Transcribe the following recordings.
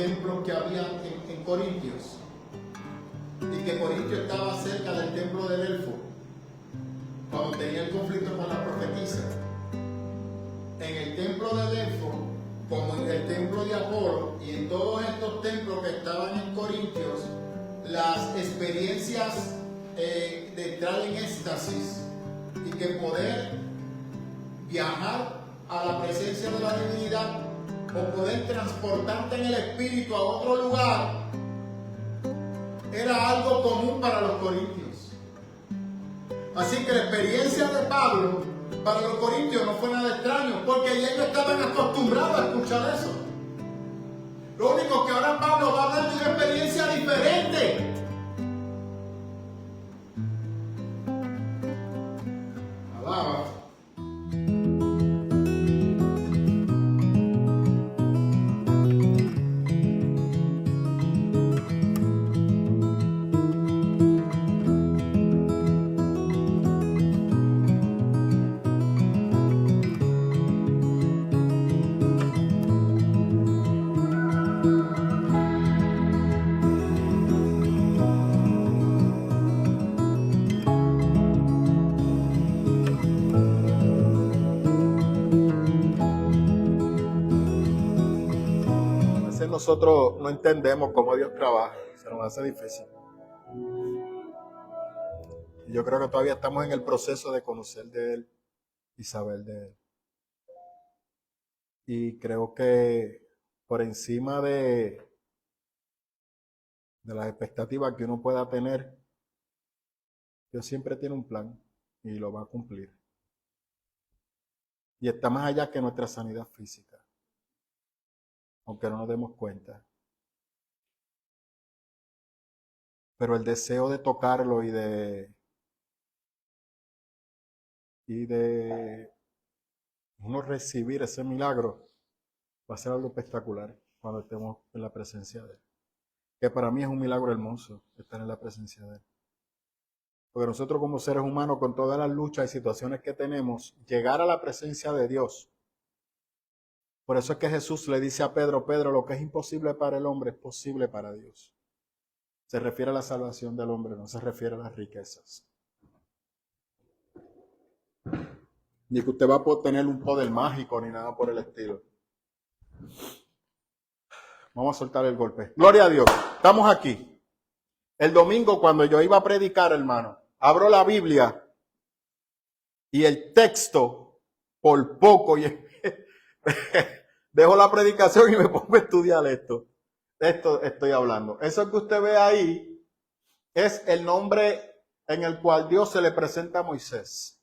templos que había en Corintios, y que Corintio estaba cerca del templo de Delfo, cuando tenía el conflicto con la profetisa. En el templo de Delfo, como en el templo de Apolo y en todos estos templos que estaban en Corintios, las experiencias de entrar en éxtasis y que poder viajar a la presencia de la divinidad o poder transportarte en el espíritu a otro lugar era algo común para los corintios. Así que la experiencia de Pablo para los corintios no fue nada extraño, porque ellos estaban acostumbrados a escuchar eso. Lo único que ahora Pablo va a hablar de una experiencia diferente. Alaba. Nosotros no entendemos cómo Dios trabaja, se nos hace difícil. Y yo creo que todavía estamos en el proceso de conocer de Él y saber de Él. Y creo que por encima de las expectativas que uno pueda tener, Dios siempre tiene un plan y lo va a cumplir. Y está más allá que nuestra sanidad física, aunque no nos demos cuenta. Pero el deseo de tocarlo y de uno recibir ese milagro va a ser algo espectacular cuando estemos en la presencia de Él. Que para mí es un milagro hermoso estar en la presencia de Él. Porque nosotros como seres humanos, con todas las luchas y situaciones que tenemos, llegar a la presencia de Dios. Por eso es que Jesús le dice a Pedro, Pedro, lo que es imposible para el hombre es posible para Dios. Se refiere a la salvación del hombre, no se refiere a las riquezas. Ni que usted va a poder tener un poder mágico ni nada por el estilo. Vamos a soltar el golpe. Gloria a Dios. Estamos aquí. El domingo cuando yo iba a predicar, hermano, abro la Biblia y el texto, por poco, dejo la predicación y me pongo a estudiar esto. Esto estoy hablando. Eso que usted ve ahí es el nombre en el cual Dios se le presenta a Moisés.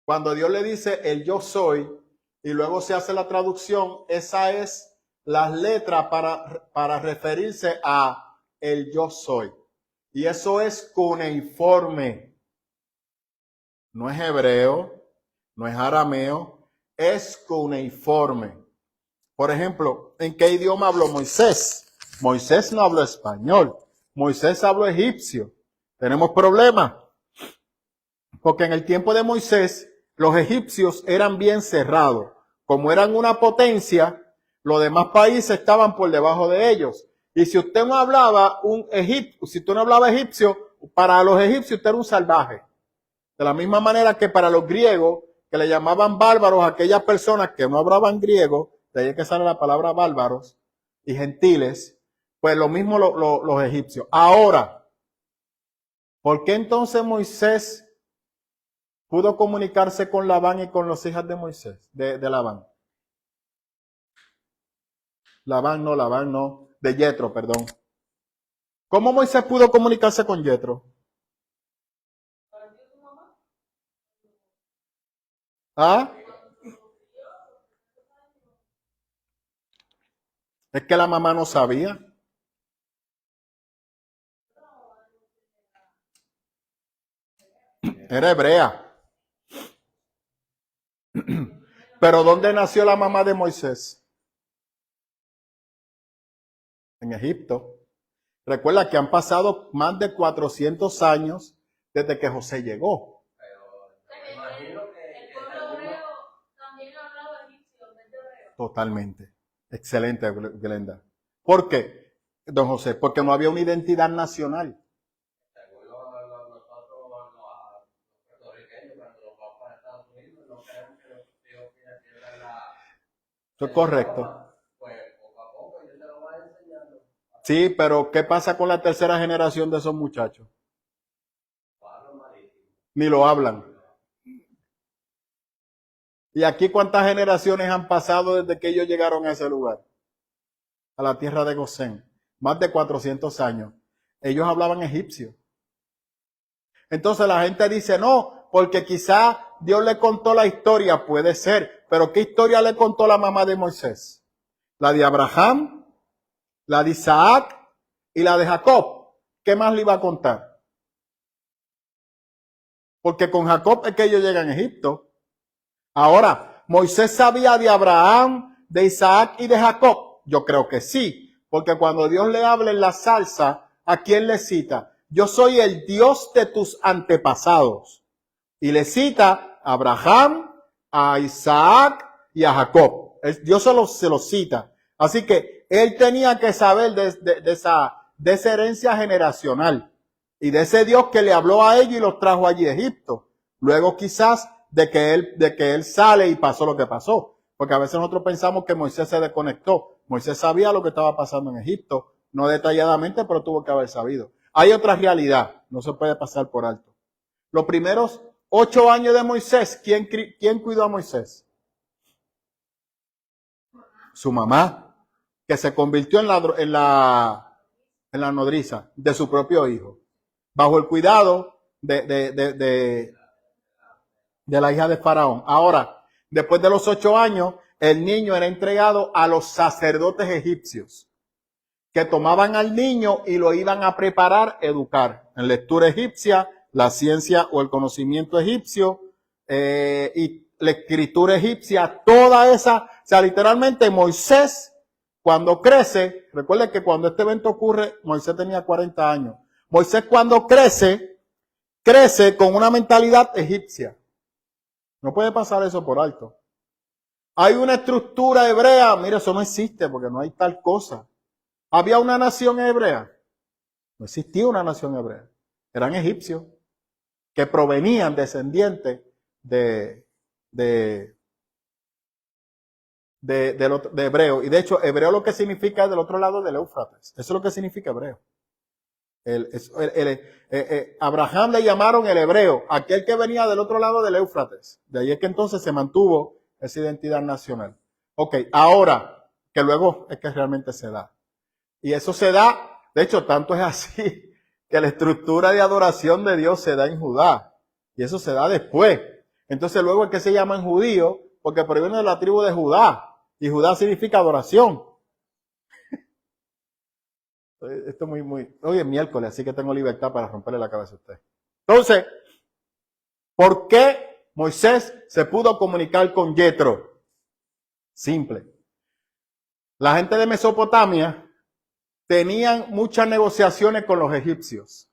Cuando Dios le dice el yo soy y luego se hace la traducción, esa es las letras para referirse a el yo soy. Y eso es cuneiforme. No es hebreo, no es arameo, es cuneiforme. Por ejemplo, ¿en qué idioma habló Moisés? Moisés no habló español, Moisés habló egipcio. Tenemos problemas, porque en el tiempo de Moisés los egipcios eran bien cerrados. Como eran una potencia, los demás países estaban por debajo de ellos. Y si usted no hablaba egipcio, para los egipcios usted era un salvaje. De la misma manera que para los griegos, que le llamaban bárbaros a aquellas personas que no hablaban griego, de ahí es que sale la palabra bárbaros y gentiles, pues lo mismo los egipcios. Ahora, ¿por qué entonces Moisés pudo comunicarse con Labán y con las hijas de Moisés, de Labán? Labán no, de Yetro, perdón. ¿Cómo Moisés pudo comunicarse con Yetro? ¿Ah? Es que la mamá no sabía. Era hebrea. Pero ¿dónde nació la mamá de Moisés? En Egipto. Recuerda que han pasado más de 400 años desde que José llegó. El pueblo hebreo también hablaba egipcio, en vez de hebreo. Totalmente. Excelente, Glenda. ¿Por qué, don José? Porque no había una identidad nacional. Eso es correcto. Sí, pero ¿qué pasa con la tercera generación de esos muchachos? Ni lo hablan. ¿Y aquí cuántas generaciones han pasado desde que ellos llegaron a ese lugar? A la tierra de Gosén. Más de 400 años. Ellos hablaban egipcio. Entonces la gente dice, no, porque quizá Dios le contó la historia, puede ser, pero ¿qué historia le contó la mamá de Moisés? La de Abraham, la de Isaac y la de Jacob. ¿Qué más le iba a contar? Porque con Jacob es que ellos llegan a Egipto. Ahora, ¿Moisés sabía de Abraham, de Isaac y de Jacob? Yo creo que sí, porque cuando Dios le habla en la salsa, ¿a quién le cita? Yo soy el Dios de tus antepasados. Y le cita a Abraham, a Isaac y a Jacob. Dios se los cita. Así que él tenía que saber de esa herencia generacional y de ese Dios que le habló a ellos y los trajo allí a Egipto. Luego quizás de que él sale y pasó lo que pasó. Porque a veces nosotros pensamos que Moisés se desconectó. Moisés sabía lo que estaba pasando en Egipto. No detalladamente, pero tuvo que haber sabido. Hay otra realidad. No se puede pasar por alto. Los primeros 8 años de Moisés, ¿quién cuidó a Moisés? Su mamá, que se convirtió en la nodriza de su propio hijo, bajo el cuidado de la hija de Faraón. Ahora, después de los 8 años, el niño era entregado a los sacerdotes egipcios, que tomaban al niño y lo iban a preparar, educar en lectura egipcia, la ciencia o el conocimiento egipcio, y la escritura egipcia, toda esa, o sea, literalmente Moisés, cuando crece, recuerden que cuando este evento ocurre, Moisés tenía 40 años. Moisés cuando crece con una mentalidad egipcia. No puede pasar eso por alto. Hay una estructura hebrea, mira, eso no existe porque no hay tal cosa. ¿Había una nación hebrea? No existía una nación hebrea. Eran egipcios que provenían descendientes de hebreo. Y de hecho, hebreo lo que significa es del otro lado del Éufrates. Eso es lo que significa hebreo. Abraham le llamaron el hebreo, aquel que venía del otro lado del Éufrates. De ahí es que entonces se mantuvo esa identidad nacional. Ok, ahora, que luego es que realmente se da. Y eso se da, de hecho, tanto es así, que la estructura de adoración de Dios se da en Judá. Y eso se da después. Entonces luego es que se llaman judíos, porque proviene de la tribu de Judá. Y Judá significa adoración. Esto es hoy es miércoles, así que tengo libertad para romperle la cabeza a usted. Entonces, ¿por qué Moisés se pudo comunicar con Yetro? Simple. La gente de Mesopotamia tenían muchas negociaciones con los egipcios.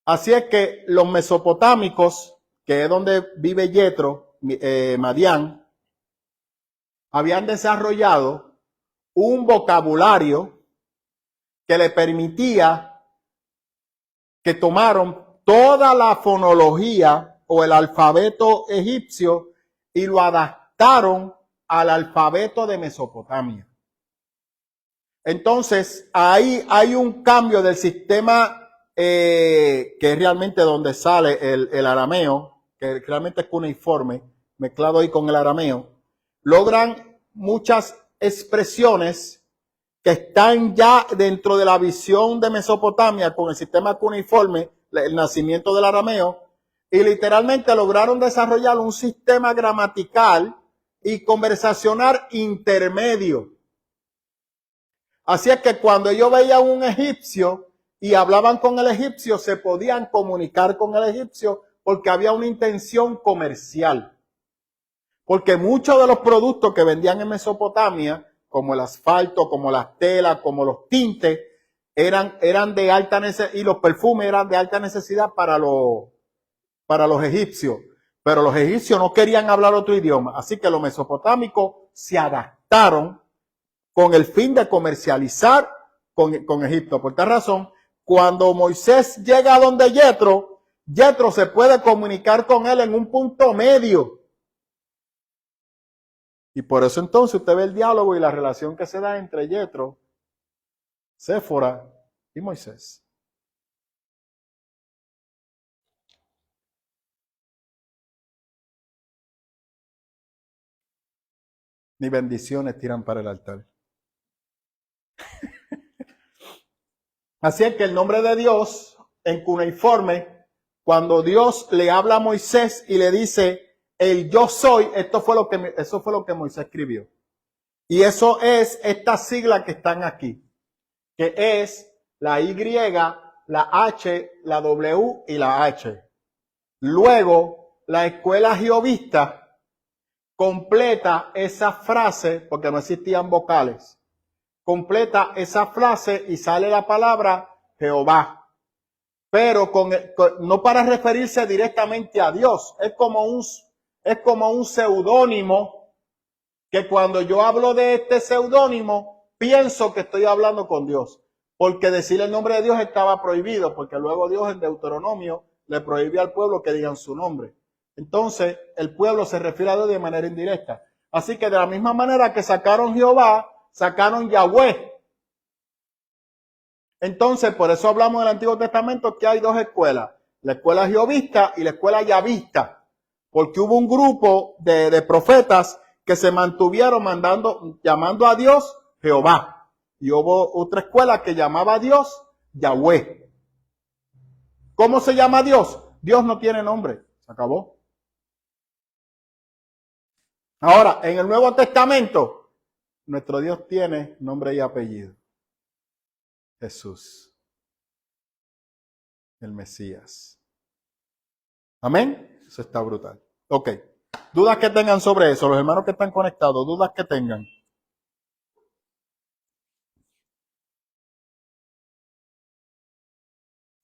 Así es que los mesopotámicos, que es donde vive Yetro, Madián, habían desarrollado un vocabulario que le permitía que tomaron toda la fonología o el alfabeto egipcio y lo adaptaron al alfabeto de Mesopotamia. Entonces, ahí hay un cambio del sistema que es realmente donde sale el arameo, que realmente es cuneiforme, mezclado ahí con el arameo. Logran muchas expresiones que están ya dentro de la visión de Mesopotamia con el sistema cuneiforme, el nacimiento del arameo, y literalmente lograron desarrollar un sistema gramatical y conversacional intermedio. Así es que cuando yo veía un egipcio y hablaban con el egipcio, se podían comunicar con el egipcio porque había una intención comercial. Porque muchos de los productos que vendían en Mesopotamia, como el asfalto, como las telas, como los tintes, eran de alta necesidad, y los perfumes eran de alta necesidad para los egipcios. Pero los egipcios no querían hablar otro idioma, así que los mesopotámicos se adaptaron con el fin de comercializar con Egipto. Por tal razón, cuando Moisés llega a donde Yetro, Yetro se puede comunicar con él en un punto medio. Y por eso entonces usted ve el diálogo y la relación que se da entre Yetro, Séfora y Moisés. Ni bendiciones tiran para el altar. Así es que el nombre de Dios en cuneiforme, cuando Dios le habla a Moisés y le dice, el yo soy, eso fue lo que Moisés escribió. Y eso es esta sigla que están aquí, que es la Y, la H, la W y la H. Luego, la escuela jehovista completa esa frase, porque no existían vocales, completa esa frase y sale la palabra Jehová. Pero no para referirse directamente a Dios, es como un seudónimo que cuando yo hablo de este seudónimo, pienso que estoy hablando con Dios. Porque decir el nombre de Dios estaba prohibido, porque luego Dios en Deuteronomio le prohíbe al pueblo que digan su nombre. Entonces, el pueblo se refiere a Dios de manera indirecta. Así que de la misma manera que sacaron Jehová, sacaron Yahweh. Entonces, por eso hablamos del Antiguo Testamento que hay dos escuelas, la escuela jehovista y la escuela yavista, porque hubo un grupo de profetas que se mantuvieron llamando a Dios Jehová, y hubo otra escuela que llamaba a Dios Yahweh. ¿Cómo se llama Dios? Dios no tiene nombre, se acabó. Ahora, en el Nuevo Testamento, nuestro Dios tiene nombre y apellido. Jesús, el Mesías. Amén. Eso está brutal. Ok. Dudas que tengan sobre eso, los hermanos que están conectados, dudas que tengan.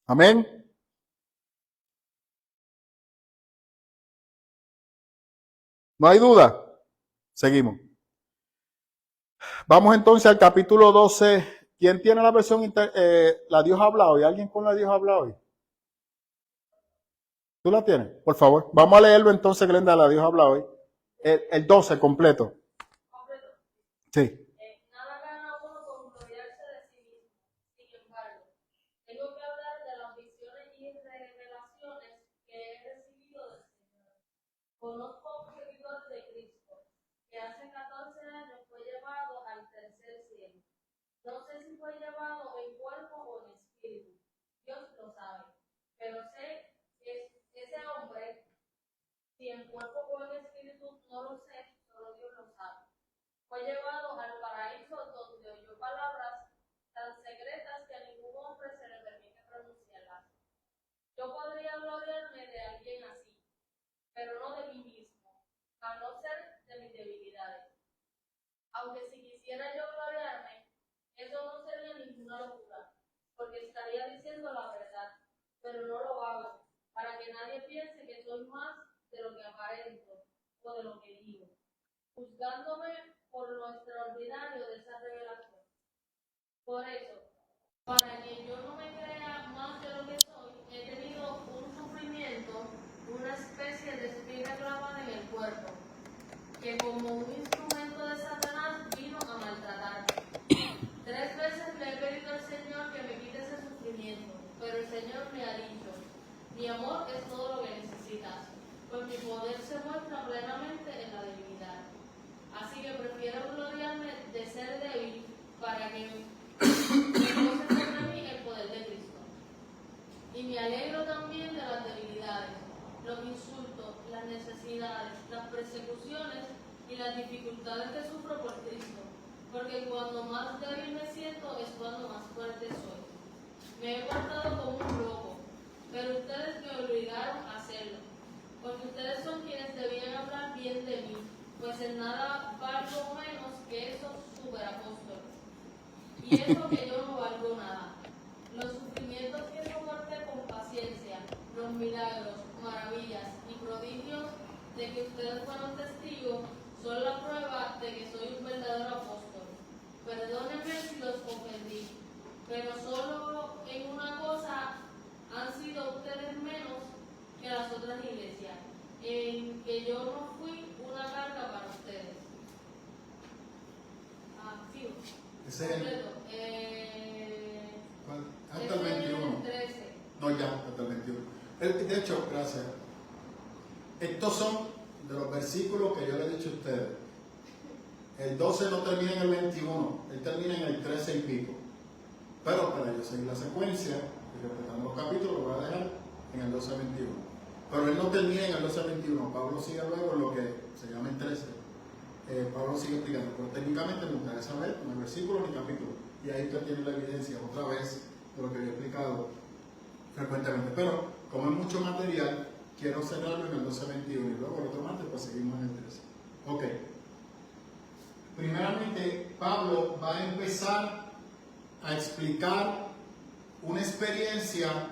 Amén. ¿No hay duda? Seguimos. Vamos entonces al capítulo 12. ¿Quién tiene la versión, la Dios habla hoy? ¿Alguien con la Dios habla hoy? ¿Tú la tienes? Por favor. Vamos a leerlo entonces, Glenda, la Dios habla hoy. El 12 completo. Sí. Nada gana uno con gloriarse de sí mismo. Sin embargo, tengo que hablar de las visiones y revelaciones que he recibido del Señor. Conozco a un seguidor de Cristo, que hace 14 años fue llevado al tercer cielo. No sé si fue llevado en cuerpo o en espíritu. Dios lo sabe. Pero sé que ese hombre, si en cuerpo o en espíritu, no lo sé, solo Dios lo sabe. Fue llevado al paraíso donde oyó palabras tan secretas que a ningún hombre se le permite pronunciarlas. Yo podría gloriarme de alguien así, pero no de mí mismo, a no ser de mis debilidades. Aunque si quisiera yo gloriarme, eso no sería ninguna locura, porque estaría diciendo la verdad, pero no lo hago, para que nadie piense que soy más de lo que aparento o de lo que digo, juzgándome por lo extraordinario de esa revelación. Por eso, para que yo no me crea más de lo que soy, he tenido un sufrimiento, una especie de espiga clavada en el cuerpo, que como un instrumento de Satanás vino a maltratarme. 3 veces le he pedido al Señor que me quite ese sufrimiento, pero el Señor me ha dicho, mi amor es todo lo que necesitas, pues mi poder se muestra plenamente en la debilidad. Así que prefiero gloriarme de ser débil para que repose sobre mí el poder de Cristo. Y me alegro también de las debilidades, los insultos, las necesidades, las persecuciones y las dificultades que sufro por Cristo, porque cuando más débil me siento es cuando más fuerte soy. Me he portado como un loco, pero ustedes me obligaron a hacerlo, porque ustedes son quienes debían hablar bien de mí, pues en nada valgo menos que esos superapóstoles. Y eso que yo no valgo nada. Los sufrimientos que soporté con paciencia, los milagros, maravillas y prodigios de que ustedes fueron testigos, son la prueba de que soy un verdadero apóstol. pero solo en una cosa han sido ustedes menos que las otras iglesias, en que yo no fui una carga para ustedes. Sí, Ese es el, completo. hasta el 21. 13. No, ya, hasta el 21. De hecho, gracias. Estos son de los versículos que yo le he dicho a ustedes. El 12 no termina en el 21, él termina en el 13 y pico. Pero para yo seguir la secuencia, y respetando los capítulos, lo voy a dejar en el 12-21. Pero él no termina en el 12-21. Pablo sigue luego en lo que se llama el 13. Pablo sigue explicando. Pero técnicamente me gustaría saber no el versículo ni capítulo. Y ahí usted tiene la evidencia otra vez de lo que yo he explicado frecuentemente. Pero como es mucho material, quiero cerrarlo en el 12-21 y luego el otro martes pues seguimos en el 13. Ok. Primeramente, Pablo va a empezar a explicar una experiencia.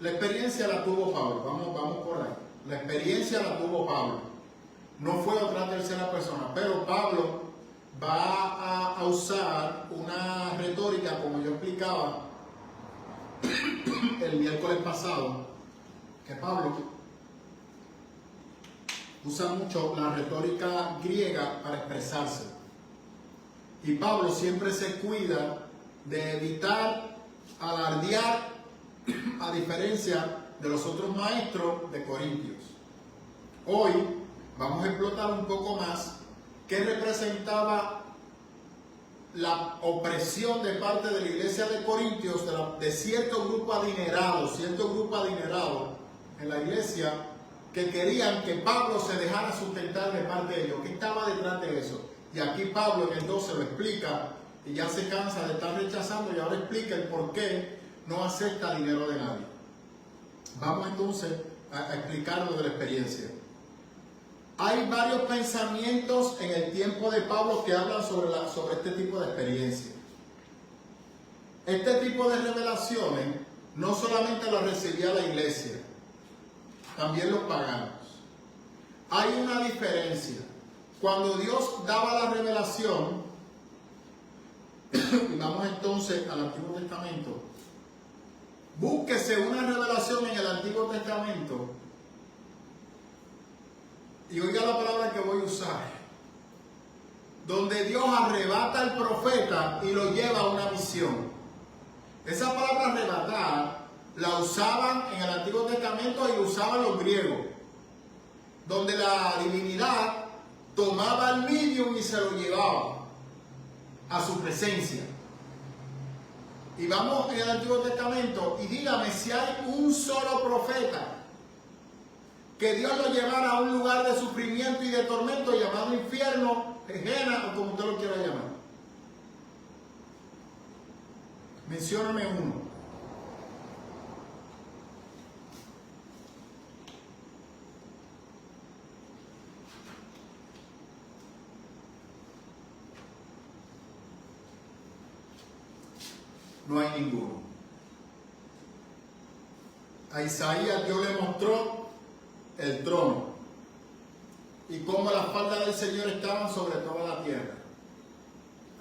La experiencia la tuvo Pablo, vamos por ahí. La experiencia la tuvo Pablo. No fue otra tercera persona, pero Pablo va a usar una retórica, como yo explicaba el miércoles pasado, que Pablo usa mucho la retórica griega para expresarse. Y Pablo siempre se cuida de evitar alardear, a diferencia de los otros maestros de Corintios. Hoy vamos a explotar un poco más qué representaba la opresión de parte de la iglesia de Corintios, de cierto grupo adinerado en la iglesia, que querían que Pablo se dejara sustentar de parte de ellos. ¿Qué estaba detrás de eso? Y aquí Pablo en el 12 lo explica, y ya se cansa de estar rechazando, y ahora explica el por qué no acepta dinero de nadie. Vamos entonces a explicar lo de la experiencia. Hay varios pensamientos en el tiempo de Pablo que hablan sobre este tipo de experiencia. Este tipo de revelaciones no solamente las recibía la iglesia, también los paganos. Hay una diferencia. Cuando Dios daba la revelación, y vamos entonces al Antiguo Testamento, búsquese una revelación en el Antiguo Testamento y oiga la palabra que voy a usar, donde Dios arrebata al profeta y lo lleva a una misión. Esa palabra arrebatar la usaban en el Antiguo Testamento y lo usaban los griegos, donde la divinidad tomaba al medium y se lo llevaba a su presencia. Y vamos en el Antiguo Testamento y dígame si hay un solo profeta que Dios lo llevara a un lugar de sufrimiento y de tormento llamado infierno, Gehenna o como usted lo quiera llamar. Mencióname uno. No hay ninguno. A Isaías Dios le mostró el trono y cómo las faldas del Señor estaban sobre toda la tierra.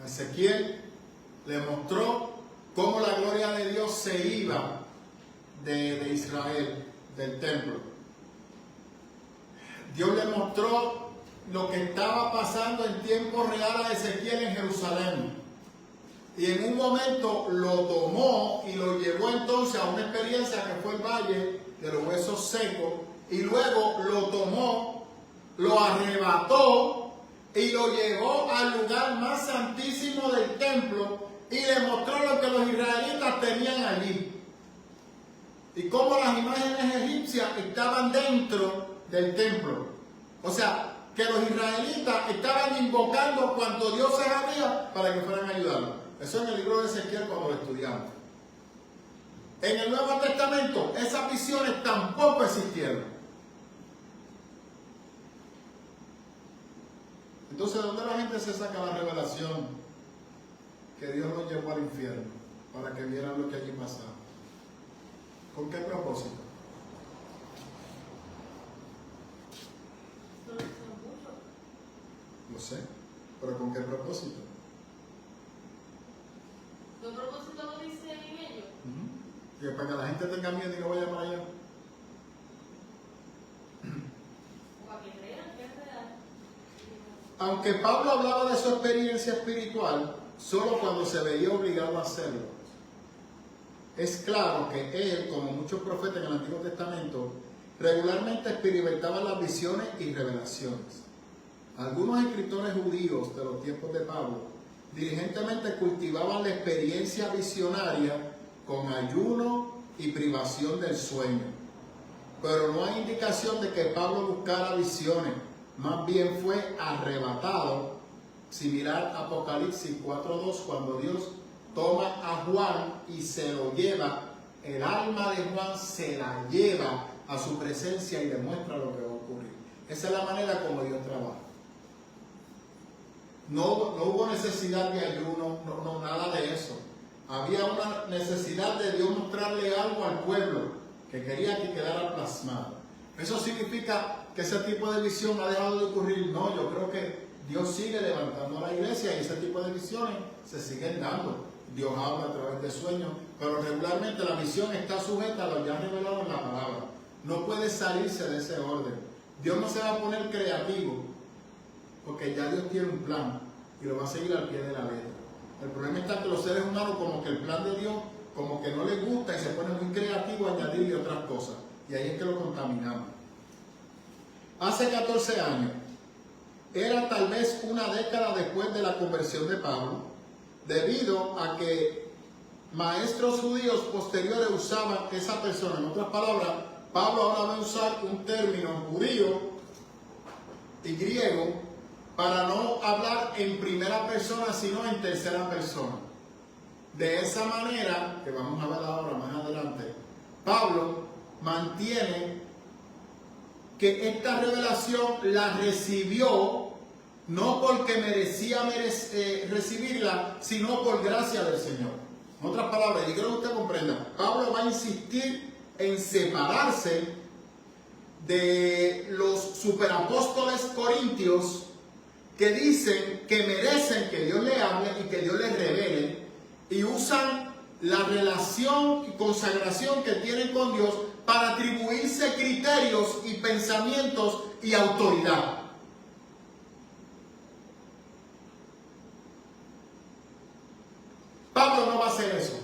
A Ezequiel le mostró cómo la gloria de Dios se iba de Israel, del templo. Dios le mostró lo que estaba pasando en tiempo real a Ezequiel en Jerusalén. Y en un momento lo tomó y lo llevó entonces a una experiencia que fue el valle de los huesos secos. Y luego lo tomó, lo arrebató y lo llevó al lugar más santísimo del templo y le mostró lo que los israelitas tenían allí. Y cómo las imágenes egipcias estaban dentro del templo. O sea, que los israelitas estaban invocando cuanto Dios se había para que fueran a ayudarlos. Eso en el libro de Ezequiel cuando lo estudiamos. En el Nuevo Testamento esas visiones tampoco existieron. Entonces, ¿de dónde la gente se saca la revelación que Dios los llevó al infierno para que vieran lo que allí pasaba? ¿Con qué propósito? Son muchos. Lo sé, pero ¿con qué propósito? ¿Qué propósito lo dice en ello? Que para que la gente tenga miedo y no vaya para allá. Para que crean que es real. Aunque Pablo hablaba de su experiencia espiritual, solo cuando se veía obligado a hacerlo. Es claro que él, como muchos profetas en el Antiguo Testamento, regularmente experimentaban las visiones y revelaciones. Algunos escritores judíos de los tiempos de Pablo diligentemente cultivaban la experiencia visionaria con ayuno y privación del sueño. Pero no hay indicación de que Pablo buscara visiones, más bien fue arrebatado, similar a Apocalipsis 4:2, cuando Dios toma a Juan y se lo lleva, el alma de Juan se la lleva a su presencia y demuestra lo que va a ocurrir. Esa es la manera como Dios trabaja. No hubo necesidad de ayuno, no, nada de eso. Había una necesidad de Dios mostrarle algo al pueblo que quería que quedara plasmado. ¿Eso significa que ese tipo de visión ha dejado de ocurrir? No, yo creo que Dios sigue levantando a la iglesia y ese tipo de visiones se siguen dando. Dios habla a través de sueños, pero regularmente la visión está sujeta a lo ya revelado en la palabra. No puede salirse de ese orden. Dios no se va a poner creativo, porque ya Dios tiene un plan y lo va a seguir al pie de la letra. El problema está que los seres humanos, como que el plan de Dios, como que no les gusta y se pone muy creativo a añadirle otras cosas. Y ahí es que lo contaminamos. Hace 14 años, era tal vez una década después de la conversión de Pablo, debido a que maestros judíos posteriores usaban esa persona. En otras palabras, Pablo ahora va a usar un término judío y griego para no hablar en primera persona, sino en tercera persona. De esa manera, que vamos a ver ahora más adelante, Pablo mantiene que esta revelación la recibió no porque merecía recibirla, sino por gracia del Señor. En otras palabras, y quiero que usted comprenda, Pablo va a insistir en separarse de los superapóstoles corintios que dicen que merecen que Dios le hable y que Dios les revele, y usan la relación y consagración que tienen con Dios para atribuirse criterios y pensamientos y autoridad. Pablo no va a hacer eso,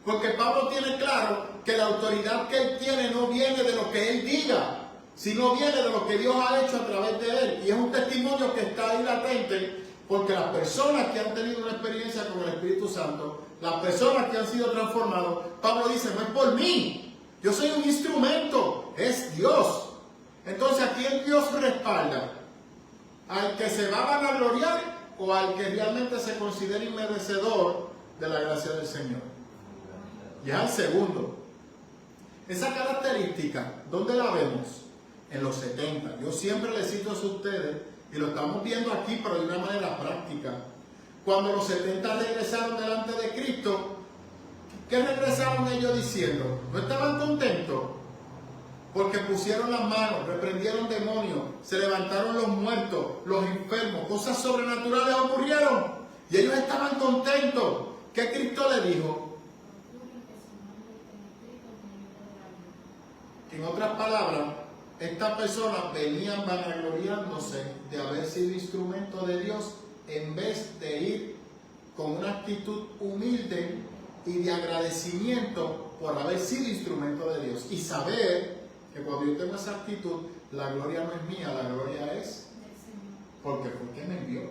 porque Pablo tiene claro que la autoridad que él tiene no viene de lo que él diga, sino viene de lo que Dios ha hecho a través de él. Y es un testimonio que está ahí latente, porque las personas que han tenido una experiencia con el Espíritu Santo, las personas que han sido transformados, Pablo dice, no es por mí, yo soy un instrumento, es Dios. Entonces, ¿a quién Dios respalda? ¿Al que se va a vanagloriar o al que realmente se considera inmerecedor de la gracia del Señor? Y es al segundo. Esa característica, ¿dónde la vemos? En los 70. Yo siempre les cito eso a ustedes y lo estamos viendo aquí, pero de una manera práctica. Cuando los 70 regresaron delante de Cristo, ¿qué regresaron ellos diciendo? ¿No estaban contentos? Porque pusieron las manos, reprendieron demonios, se levantaron los muertos, los enfermos, cosas sobrenaturales ocurrieron y ellos estaban contentos. ¿Qué Cristo le dijo? En otras palabras, estas personas venían vanagloriándose de haber sido instrumento de Dios en vez de ir con una actitud humilde y de agradecimiento por haber sido instrumento de Dios y saber que cuando yo tengo esa actitud, la gloria no es mía, la gloria es porque fue que me envió,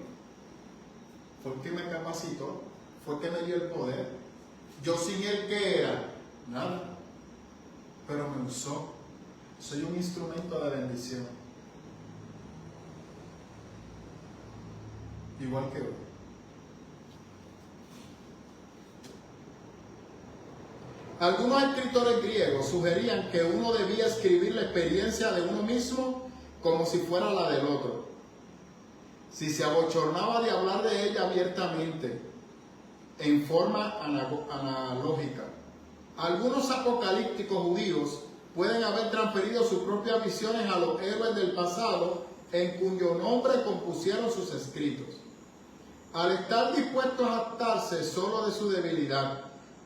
fue que me capacitó, fue que me dio el poder. Yo sin él, ¿qué era? Nada, pero me usó. Soy un instrumento de bendición, igual que hoy. Algunos escritores griegos sugerían que uno debía escribir la experiencia de uno mismo como si fuera la del otro, si se abochornaba de hablar de ella abiertamente, en forma analógica. Algunos apocalípticos judíos pueden haber transferido sus propias visiones a los héroes del pasado en cuyo nombre compusieron sus escritos. Al estar dispuesto a jactarse solo de su debilidad,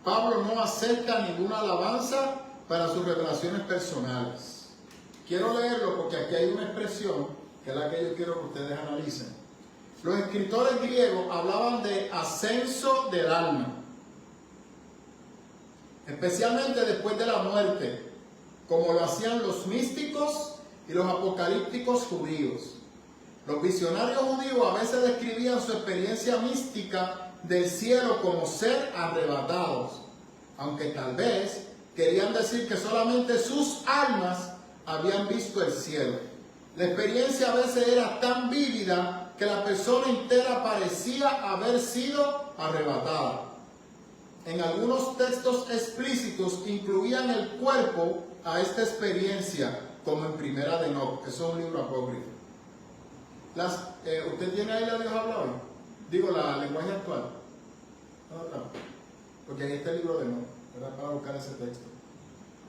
Pablo no acepta ninguna alabanza para sus revelaciones personales. Quiero leerlo porque aquí hay una expresión que es la que yo quiero que ustedes analicen. Los escritores griegos hablaban de ascenso del alma, especialmente después de la muerte, como lo hacían los místicos y los apocalípticos judíos. Los visionarios judíos a veces describían su experiencia mística del cielo como ser arrebatados, aunque tal vez querían decir que solamente sus almas habían visto el cielo. La experiencia a veces era tan vívida que la persona entera parecía haber sido arrebatada. En algunos textos explícitos incluían el cuerpo a esta experiencia, como en Primera de Enoc. Eso es un libro apócrifo. ¿Usted tiene ahí la Dios habla hoy? Digo, la lenguaje actual. Porque ahí está el libro de Enoc. Era para buscar ese texto.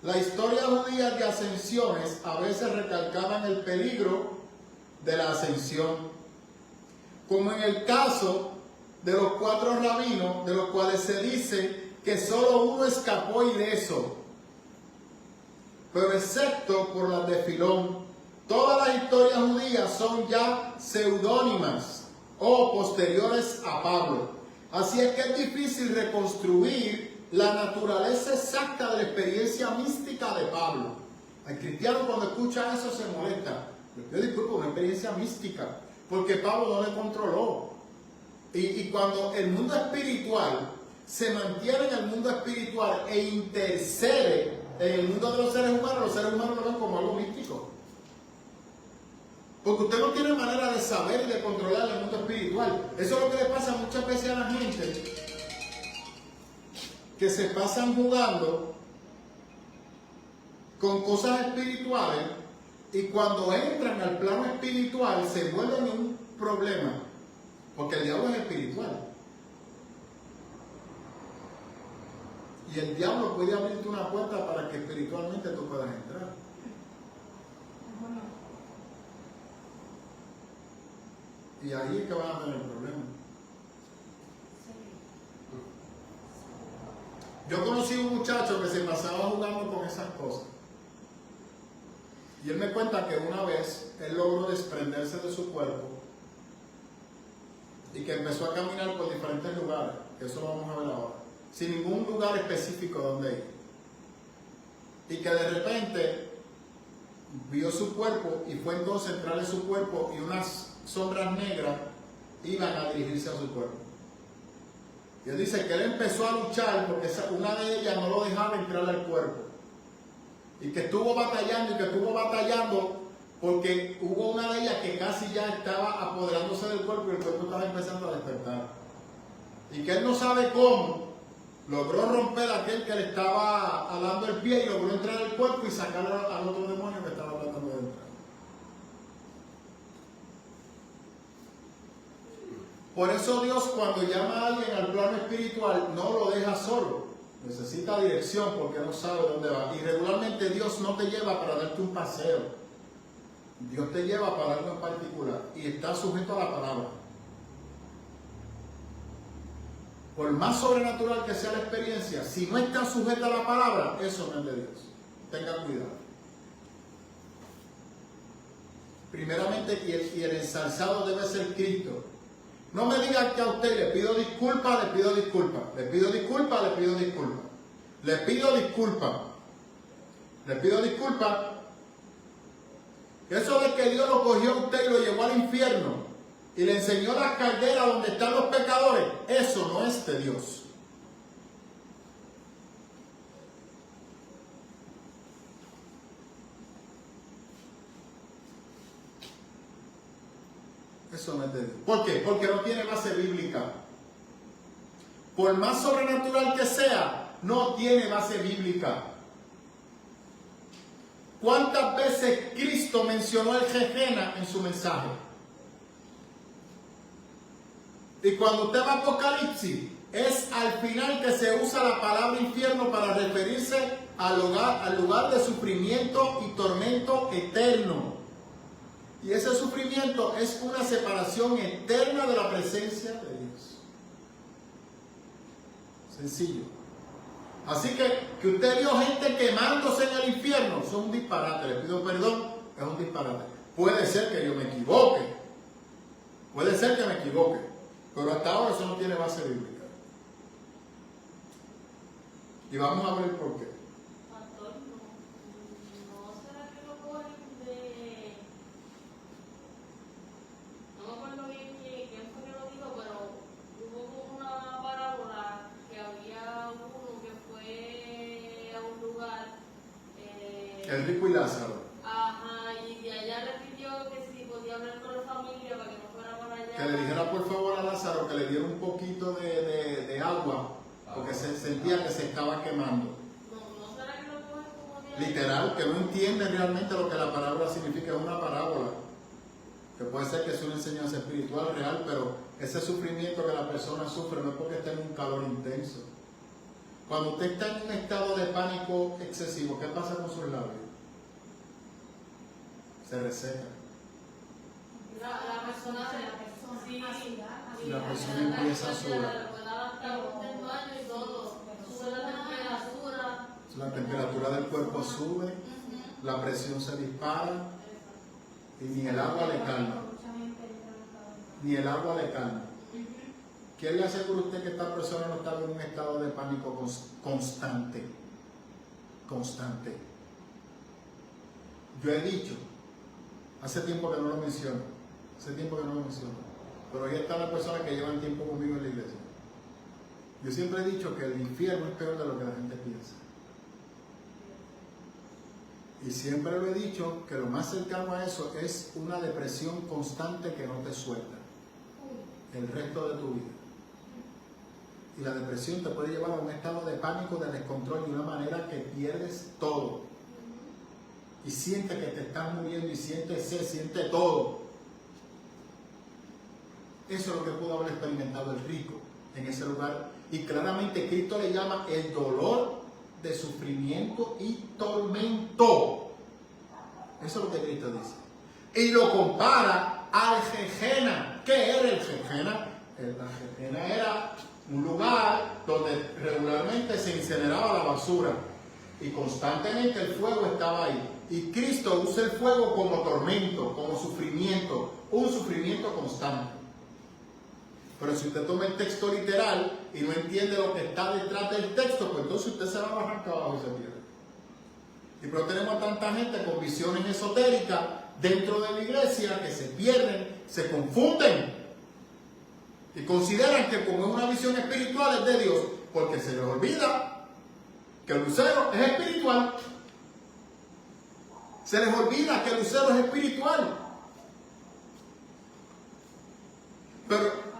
La historia judía de ascensiones a veces recalcaban el peligro de la ascensión, como en el caso de los 4 rabinos, de los cuales se dice que solo uno escapó ileso, pero excepto por las de Filón. Todas las historias judías son ya seudónimas o posteriores a Pablo. Así es que es difícil reconstruir la naturaleza exacta de la experiencia mística de Pablo. El cristiano cuando escucha eso se molesta. Yo disculpo, una experiencia mística, porque Pablo no le controló. Y cuando el mundo espiritual se mantiene en el mundo espiritual e intercede en el mundo de los seres humanos lo ven como algo místico. Porque usted no tiene manera de saber y de controlar el mundo espiritual. Eso es lo que le pasa muchas veces a la gente, que se pasan jugando con cosas espirituales y cuando entran al plano espiritual se vuelven un problema, porque el diablo es espiritual y el diablo puede abrirte una puerta para que espiritualmente tú puedas entrar. Y ahí es que van a tener el problema. Yo conocí un muchacho que se pasaba jugando con esas cosas. Y él me cuenta que una vez él logró desprenderse de su cuerpo y que empezó a caminar por diferentes lugares, que eso lo vamos a ver ahora, sin ningún lugar específico donde ir. Y que de repente vio su cuerpo y fue entonces a entrar en su cuerpo y unas sombras negras iban a dirigirse a su cuerpo. Y él dice que él empezó a luchar porque una de ellas no lo dejaba entrar al cuerpo. Y que estuvo batallando porque hubo una de ellas que casi ya estaba apoderándose del cuerpo y el cuerpo estaba empezando a despertar. Y que él no sabe cómo logró romper a aquel que le estaba alando el pie y logró entrar al cuerpo y sacar al otro demonio que estaba tratando de entrar. Por eso Dios, cuando llama a alguien al plano espiritual, no lo deja solo. Necesita dirección porque no sabe dónde va. Y regularmente Dios no te lleva para darte un paseo. Dios te lleva para algo en particular y está sujeto a la palabra. Por más sobrenatural que sea la experiencia, si no está sujeta a la palabra, eso no es de Dios. Tenga cuidado. Primeramente, y el ensalzado debe ser Cristo. No me digan que a usted le pido disculpas, le pido disculpas. Le pido disculpas, le pido disculpas. Le pido disculpas. Le pido disculpas. Eso de que Dios lo cogió a usted y lo llevó al infierno y le enseñó la caldera donde están los pecadores, eso no es de Dios. Eso no es de Dios. ¿Por qué? Porque no tiene base bíblica. Por más sobrenatural que sea, no tiene base bíblica. ¿Cuántas veces Cristo mencionó el Gehenna en su mensaje? Y cuando usted va a Apocalipsis, es al final que se usa la palabra infierno para referirse al lugar de sufrimiento y tormento eterno. Y ese sufrimiento es una separación eterna de la presencia de Dios. Sencillo. Así que usted vio gente quemándose en el infierno, son un disparate, le pido perdón, es un disparate. Puede ser que yo me equivoque, puede ser que me equivoque, pero hasta ahora eso no tiene base bíblica. Y vamos a ver por qué. Pastor, no será que lo cogen de... No me acuerdo bien quién fue que lo dijo, pero hubo como una parábola que había uno que fue a un lugar. El rico y Lázaro. Ajá, y de allá le pidió que si podía hablar con la familia para que no fuera para allá. Que le dijera por favor a Lázaro que le diera un poquito de agua, porque se sentía que se estaba quemando. No será que lo cogen como de... Literal, que no entiende realmente lo que la palabra significa, es una parábola. Que puede ser que es una enseñanza espiritual real, pero ese sufrimiento que la persona sufre no es porque esté en un calor intenso. Cuando usted está en un estado de pánico excesivo, ¿qué pasa con sus labios? Se reseca. La persona sí, La persona empieza a sudar. Y todo, sube la temperatura. La temperatura del cuerpo sube, la presión se dispara y ni el agua le calma. Ni el agua le calma. ¿Quién le asegura a usted que esta persona no está en un estado de pánico constante? Constante. Yo he dicho, hace tiempo que no lo menciono, pero ahí están las personas que llevan tiempo conmigo en la iglesia. Yo siempre he dicho que el infierno es peor de lo que la gente piensa. Y siempre lo he dicho que lo más cercano a eso es una depresión constante que no te suelta el resto de tu vida. Y la depresión te puede llevar a un estado de pánico, de descontrol, de una manera que pierdes todo. Y sientes que te estás muriendo y sientes sed, sientes todo. Eso es lo que pudo haber experimentado el rico en ese lugar. Y claramente Cristo le llama el dolor de sufrimiento y tormento. Eso es lo que Cristo dice. Y lo compara al Gehenna. ¿Qué era el Gehenna? El Gehenna era un lugar donde regularmente se incineraba la basura y constantemente el fuego estaba ahí. Y Cristo usa el fuego como tormento, como sufrimiento, un sufrimiento constante. Pero si usted toma el texto literal y no entiende lo que está detrás del texto, pues entonces usted se va a bajar acá abajo y se pierde. Y pero tenemos a tanta gente con visiones esotéricas dentro de la iglesia que se pierden, se confunden y consideran que como es una visión espiritual es de Dios, porque se les olvida que el lucero es espiritual. Se les olvida que el lucero es espiritual. Pero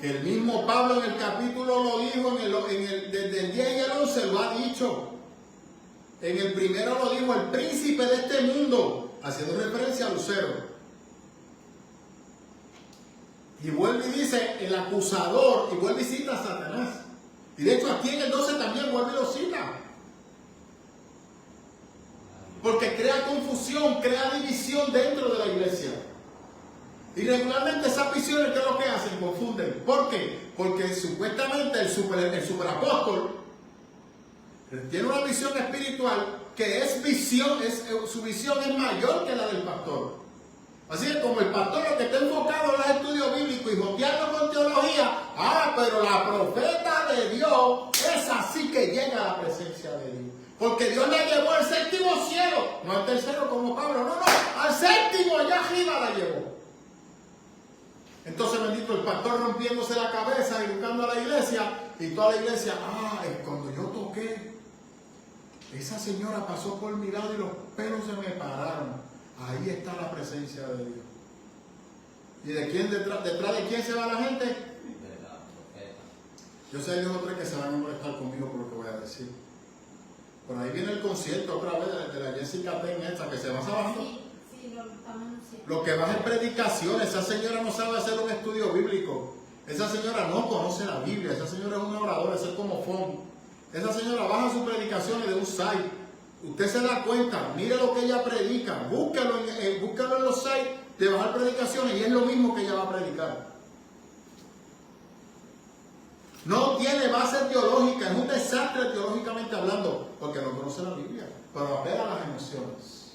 que el mismo Pablo en el capítulo lo dijo, desde el 10 y el 11 lo ha dicho. En el primero lo dijo el príncipe de este mundo, haciendo referencia a Lucero. Y vuelve y dice el acusador, y vuelve y cita a Satanás. Y de hecho aquí en el 12 también vuelve y lo cita. Porque crea confusión, crea división dentro de la iglesia. Y regularmente esas visiones, ¿qué es lo que hacen? Confunden. ¿Por qué? Porque supuestamente el superapóstol tiene una visión espiritual que es visión, su visión es mayor que la del pastor. Así que como el pastor lo que está enfocado en los estudios bíblicos y joteando con teología, pero la profeta de Dios es así que llega a la presencia de Dios. Porque Dios la llevó al séptimo cielo, no al tercero como Pablo, no, al séptimo, allá arriba la llevó. Entonces, bendito, el pastor rompiéndose la cabeza y buscando a la iglesia, y toda la iglesia, cuando yo toqué, esa señora pasó por mi lado y los pelos se me pararon. Ahí está la presencia de Dios. ¿Y de quién detrás de quién se va la gente? De la profeta. Yo sé de dos o tres que se van a molestar conmigo por lo que voy a decir. Por ahí viene el concierto otra vez de la Jessica Ten esta, que se va trabajando. Sí, lo estamos anunciando. Lo que va es predicación. Esa señora no sabe hacer un estudio bíblico. Esa señora no conoce la Biblia. Esa señora es una oradora, esa es como Fon. Esa señora baja sus predicaciones de un site Usted se da cuenta, mire lo que ella predica, búsquelo en los sites de bajar predicaciones y es lo mismo que ella va a predicar. No tiene base teológica, es un desastre teológicamente hablando, porque no conoce la Biblia, pero apela a las emociones.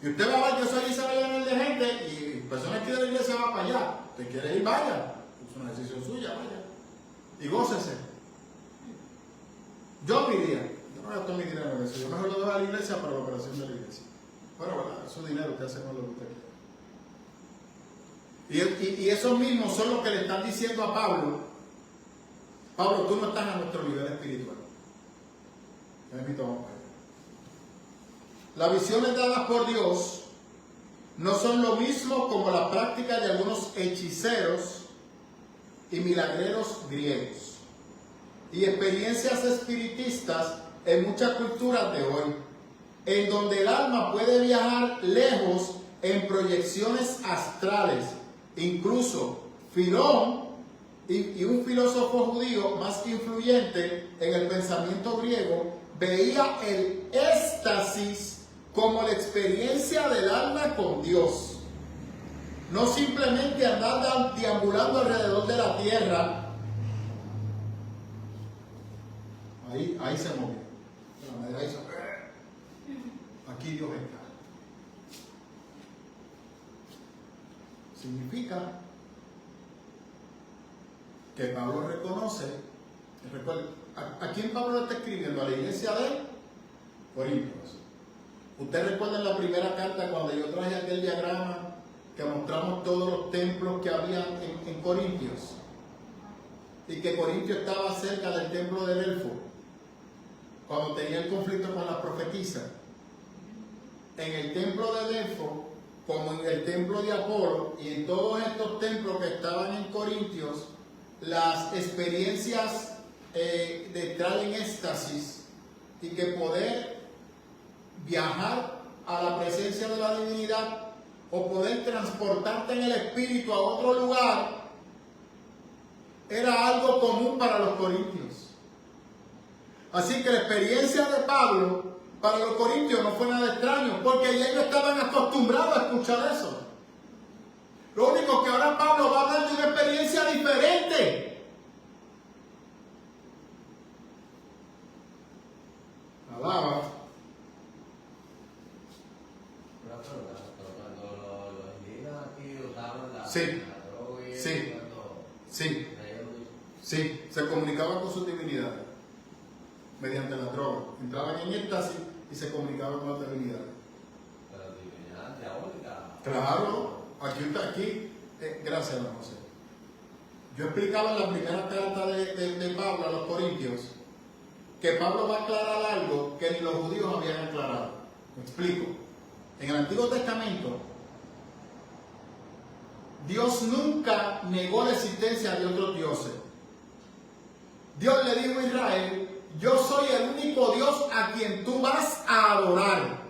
Y usted va a ver que eso allí se va a llenar de gente y personas que de la iglesia van para allá. Usted quiere ir, vaya, es una decisión suya, vaya. Y gócese. Yo me iría. Yo no gasto mi dinero en eso. Yo mejor lo doy a la iglesia para la operación de la iglesia. Bueno, ¿verdad? Es su dinero, usted hace con lo que usted quiere. Y esos mismos son los que le están diciendo a Pablo: Pablo, tú no estás a nuestro nivel espiritual. Las visiones dadas por Dios no son lo mismo como la práctica de algunos hechiceros y milagreros griegos y experiencias espiritistas en muchas culturas de hoy, en donde el alma puede viajar lejos en proyecciones astrales. Incluso Filón y un filósofo judío más influyente en el pensamiento griego veía el éxtasis como la experiencia del alma con Dios, no simplemente andar deambulando alrededor de la tierra. Ahí se movió. La madera hizo. Aquí Dios está. Significa que Pablo reconoce, ¿a quién Pablo está escribiendo? A la iglesia de Corintios. Usted recuerda en la primera carta cuando yo traje aquel diagrama que mostramos todos los templos que había en Corintios, y que Corintio estaba cerca del templo de Delfo cuando tenía el conflicto con las profetisas. En el templo de Delfo, como en el templo de Apolo y en todos estos templos que estaban en Corintios, las experiencias de entrar en éxtasis y que poder viajar a la presencia de la divinidad o poder transportarte en el espíritu a otro lugar era algo común para los corintios. Así que la experiencia de Pablo para los corintios no fue nada extraño, porque ellos estaban acostumbrados a escuchar eso. Lo único que ahora Pablo va a hablar de una experiencia diferente. Alaba. Cuando los indígenas aquí usaban la droga y Sí. cuando Sí. traían mucho. Sí, se comunicaban con sus divinidades mediante la droga. Entraban en éxtasis y se comunicaban con las divinidades. Pero divinidad diabólica. Claro, aquí, gracias, don José. Yo explicaba en la primera carta de Pablo a los Corintios que Pablo va a aclarar algo que ni los judíos habían aclarado. Me explico. En el Antiguo Testamento, Dios nunca negó la existencia de otros dioses. Dios le dijo a Israel: yo soy el único Dios a quien tú vas a adorar.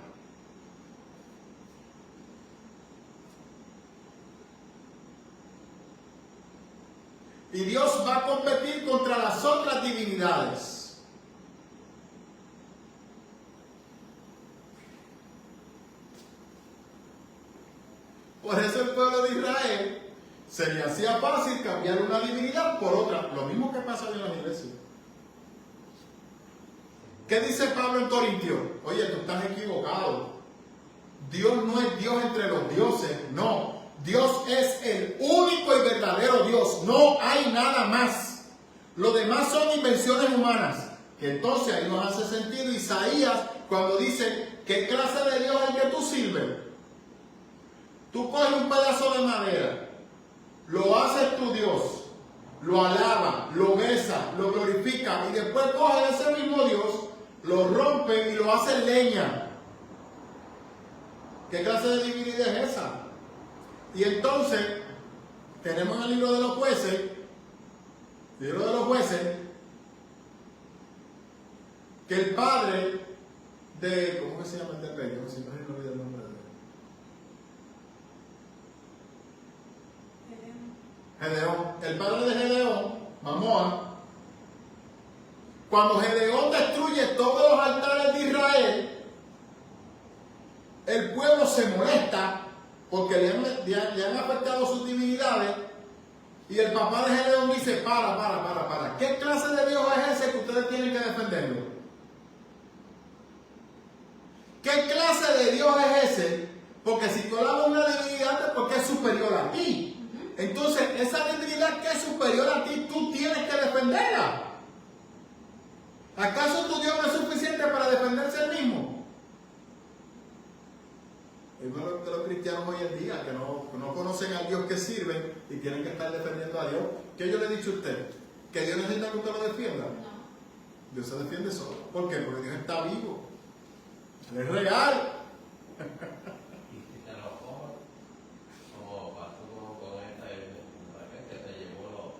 Y Dios va a competir contra las otras divinidades. Por eso el pueblo de Israel se le hacía fácil cambiar una divinidad por otra. Lo mismo que pasa en las iglesias. ¿Qué dice Pablo en Corintios? Oye, tú estás equivocado. Dios no es Dios entre los dioses, no. Dios es el único y verdadero Dios. No hay nada más. Lo demás son invenciones humanas. Que entonces ahí nos hace sentido Isaías cuando dice: ¿qué clase de Dios es el que tú sirves? Tú coges un pedazo de madera, lo haces tu Dios, lo alaba, lo besa, lo glorifica, y después coges ese mismo Dios, lo rompe y lo hace leña. ¿Qué clase de divinidad es esa? Y entonces tenemos en el libro de los jueces, que el padre de, ¿cómo se llama este rey? Siempre me olvido el nombre de él. Gedeón. El padre de Gedeón, Mamón, Cuando Gedeón destruye todos los altares de Israel, el pueblo se molesta porque le han afectado sus divinidades. Y el papá de Gedeón dice, para. ¿Qué clase de Dios es ese que ustedes tienen que defenderlo? ¿Qué clase de Dios es ese? Porque si tú hablas de una divinidad es porque es superior a ti. Entonces, esa divinidad que es superior a ti, tú tienes que defenderla. ¿Acaso tu Dios no es suficiente para defenderse él mismo? Es uno de los cristianos hoy en día que no conocen al Dios que sirven y tienen que estar defendiendo a Dios. ¿Qué yo le he dicho a usted? ¿Que Dios necesita que usted lo defienda? No. Dios se defiende solo. ¿Por qué? Porque Dios está vivo. Él es real. Y te lo cojo, como pasó con esta mujer que se llevó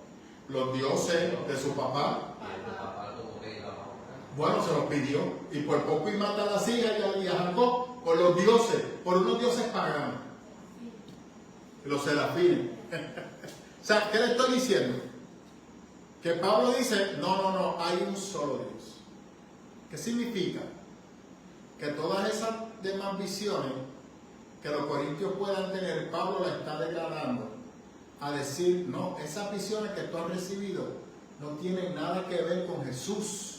Los dioses de su papá. y tu papá tuvo que ir a la boca. Bueno, se los pidió. Y por poco y mata a las hijas y a Jacob por los dioses, por unos dioses paganos. Los serafines. O sea, ¿qué le estoy diciendo? Que Pablo dice, no, hay un solo Dios. ¿Qué significa? Que todas esas demás visiones que los corintios puedan tener, Pablo la está degradando a decir, no, esas visiones que tú has recibido no tienen nada que ver con Jesús.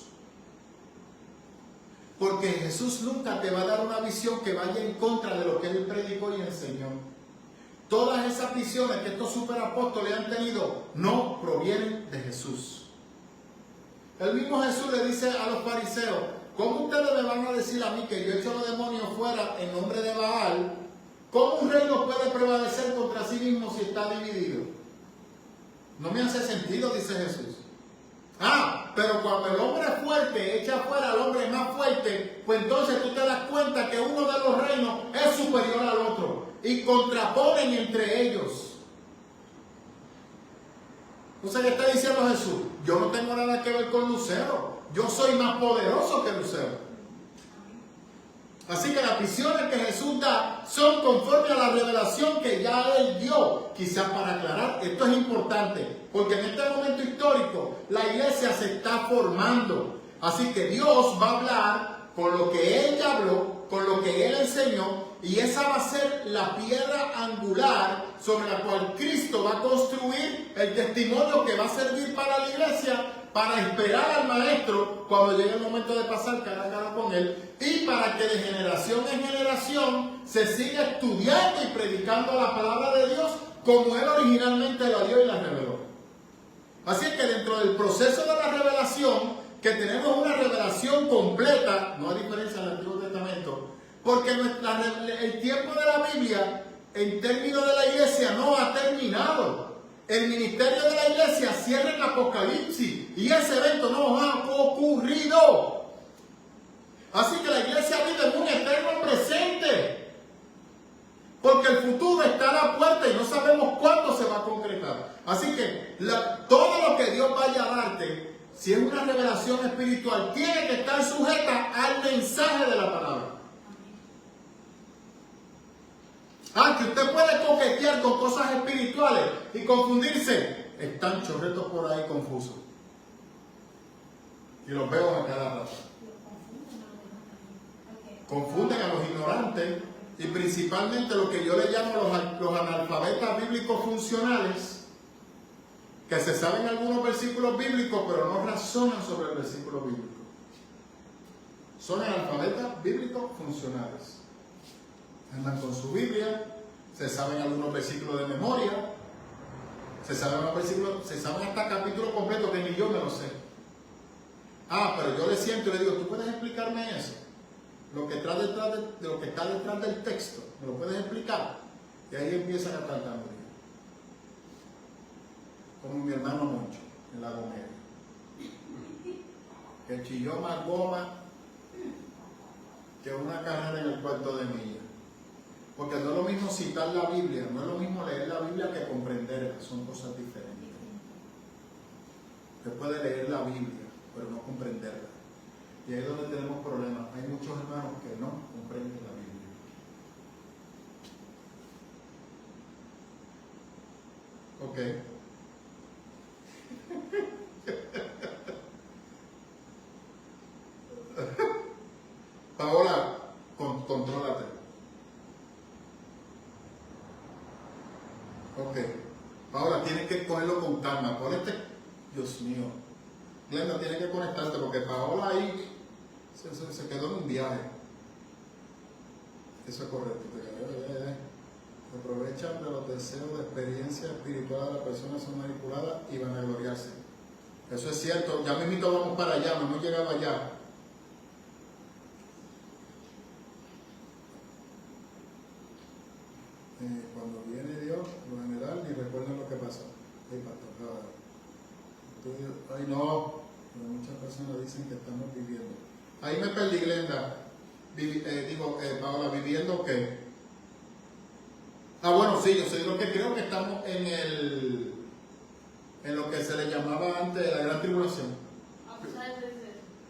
Porque Jesús nunca te va a dar una visión que vaya en contra de lo que Él predicó y enseñó. Todas esas visiones que estos superapóstoles han tenido no provienen de Jesús. El mismo Jesús le dice a los fariseos, ¿cómo ustedes me van a decir a mí que yo echo los demonios fuera en nombre de Baal? ¿Cómo un reino puede prevalecer contra sí mismo si está dividido? No me hace sentido, dice Jesús. Pero cuando el hombre fuerte echa fuera al hombre más fuerte, pues entonces tú te das cuenta que uno de los reinos es superior al otro y contraponen entre ellos. Entonces, ¿qué está diciendo Jesús? Yo no tengo nada que ver con Lucero. Yo soy más poderoso que Lucero. Así que las visiones que Jesús da son conforme a la revelación que ya Él dio. Quizás para aclarar, esto es importante, porque en este momento histórico la iglesia se está formando. Así que Dios va a hablar con lo que Él ya habló, con lo que Él enseñó, y esa va a ser la piedra angular sobre la cual Cristo va a construir el testimonio que va a servir para la iglesia, para esperar al maestro cuando llegue el momento de pasar cara a cara con él, y para que de generación en generación se siga estudiando y predicando la palabra de Dios como Él originalmente la dio y la reveló. Así es que dentro del proceso de la revelación, que tenemos una revelación completa, no hay diferencia en el Antiguo Testamento, porque el tiempo de la Biblia, en términos de la iglesia, no ha terminado. El ministerio de la iglesia cierra el Apocalipsis y ese evento no ha ocurrido. Así que la iglesia vive en un eterno presente, porque el futuro está a la puerta y no sabemos cuándo se va a concretar. Así que todo lo que Dios vaya a darte, si es una revelación espiritual, tiene que estar sujeta al mensaje de la palabra. Que usted puede coquetear con cosas espirituales y confundirse. Están chorretos por ahí confusos. Y los veo a cada rato. Confunden a los ignorantes y principalmente lo que yo le llamo los analfabetas bíblicos funcionales, que se saben algunos versículos bíblicos pero no razonan sobre el versículo bíblico. Son analfabetas bíblicos funcionales. Andan con su Biblia, se saben algunos versículos de memoria, se saben unos versículos, se saben hasta capítulos completos que ni yo me lo sé. Pero yo le siento y le digo, ¿tú puedes explicarme eso? Lo que está detrás del texto, ¿me lo puedes explicar? Y ahí empiezan a tartamudear. Como mi hermano Moncho, en la Gomera, que chilló más goma que una carrera en el cuarto de milla. Porque no es lo mismo citar la Biblia, no es lo mismo leer la Biblia que comprenderla, son cosas diferentes. Usted puede leer la Biblia, pero no comprenderla. Y ahí es donde tenemos problemas. Hay muchos hermanos que no comprenden la Biblia. Ok. Ahora tienes que cogerlo con calma. Ponete, Dios mío. Glenda, tienes que conectarte porque Paola ahí se quedó en un viaje. Eso es correcto. Se aprovechan de los deseos de experiencia espiritual de las personas, son manipuladas y van a gloriarse. Eso es cierto. Ya mismito vamos para allá, no hemos llegado allá. Cuando viene Dios, lo general, ni recuerdan lo que pasó. Ay, pastor, ay, no. Pero muchas personas dicen que estamos viviendo. Ahí me perdí, Glenda. Paola, ¿viviendo qué? Bueno, sí, yo soy lo que creo que estamos en lo que se le llamaba antes la gran tribulación.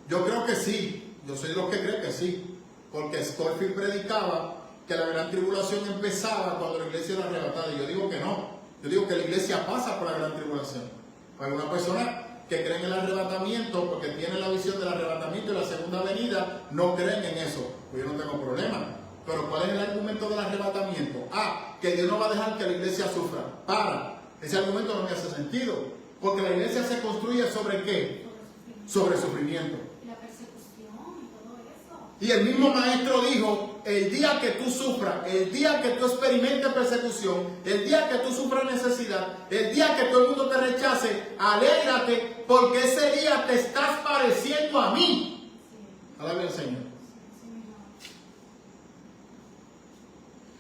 Yo creo que sí. Yo soy lo que creo que sí. Porque Scofield predicaba que la gran tribulación empezaba cuando la iglesia era arrebatada. Y yo digo que no. Yo digo que la iglesia pasa por la gran tribulación. Para una persona que cree en el arrebatamiento, porque tiene la visión del arrebatamiento y la segunda venida, no creen en eso. Pues yo no tengo problema. Pero ¿cuál es el argumento del arrebatamiento? Que Dios no va a dejar que la iglesia sufra. Ese argumento no me hace sentido. Porque la iglesia se construye ¿sobre qué? Sobre sufrimiento. La persecución y todo eso. Y el mismo maestro dijo, el día que tú sufras, el día que tú experimentes persecución, el día que tú sufras necesidad, el día que todo el mundo te rechace, alégrate, porque ese día te estás pareciendo a mí. Sí. Alabe al Señor. Sí, mejor.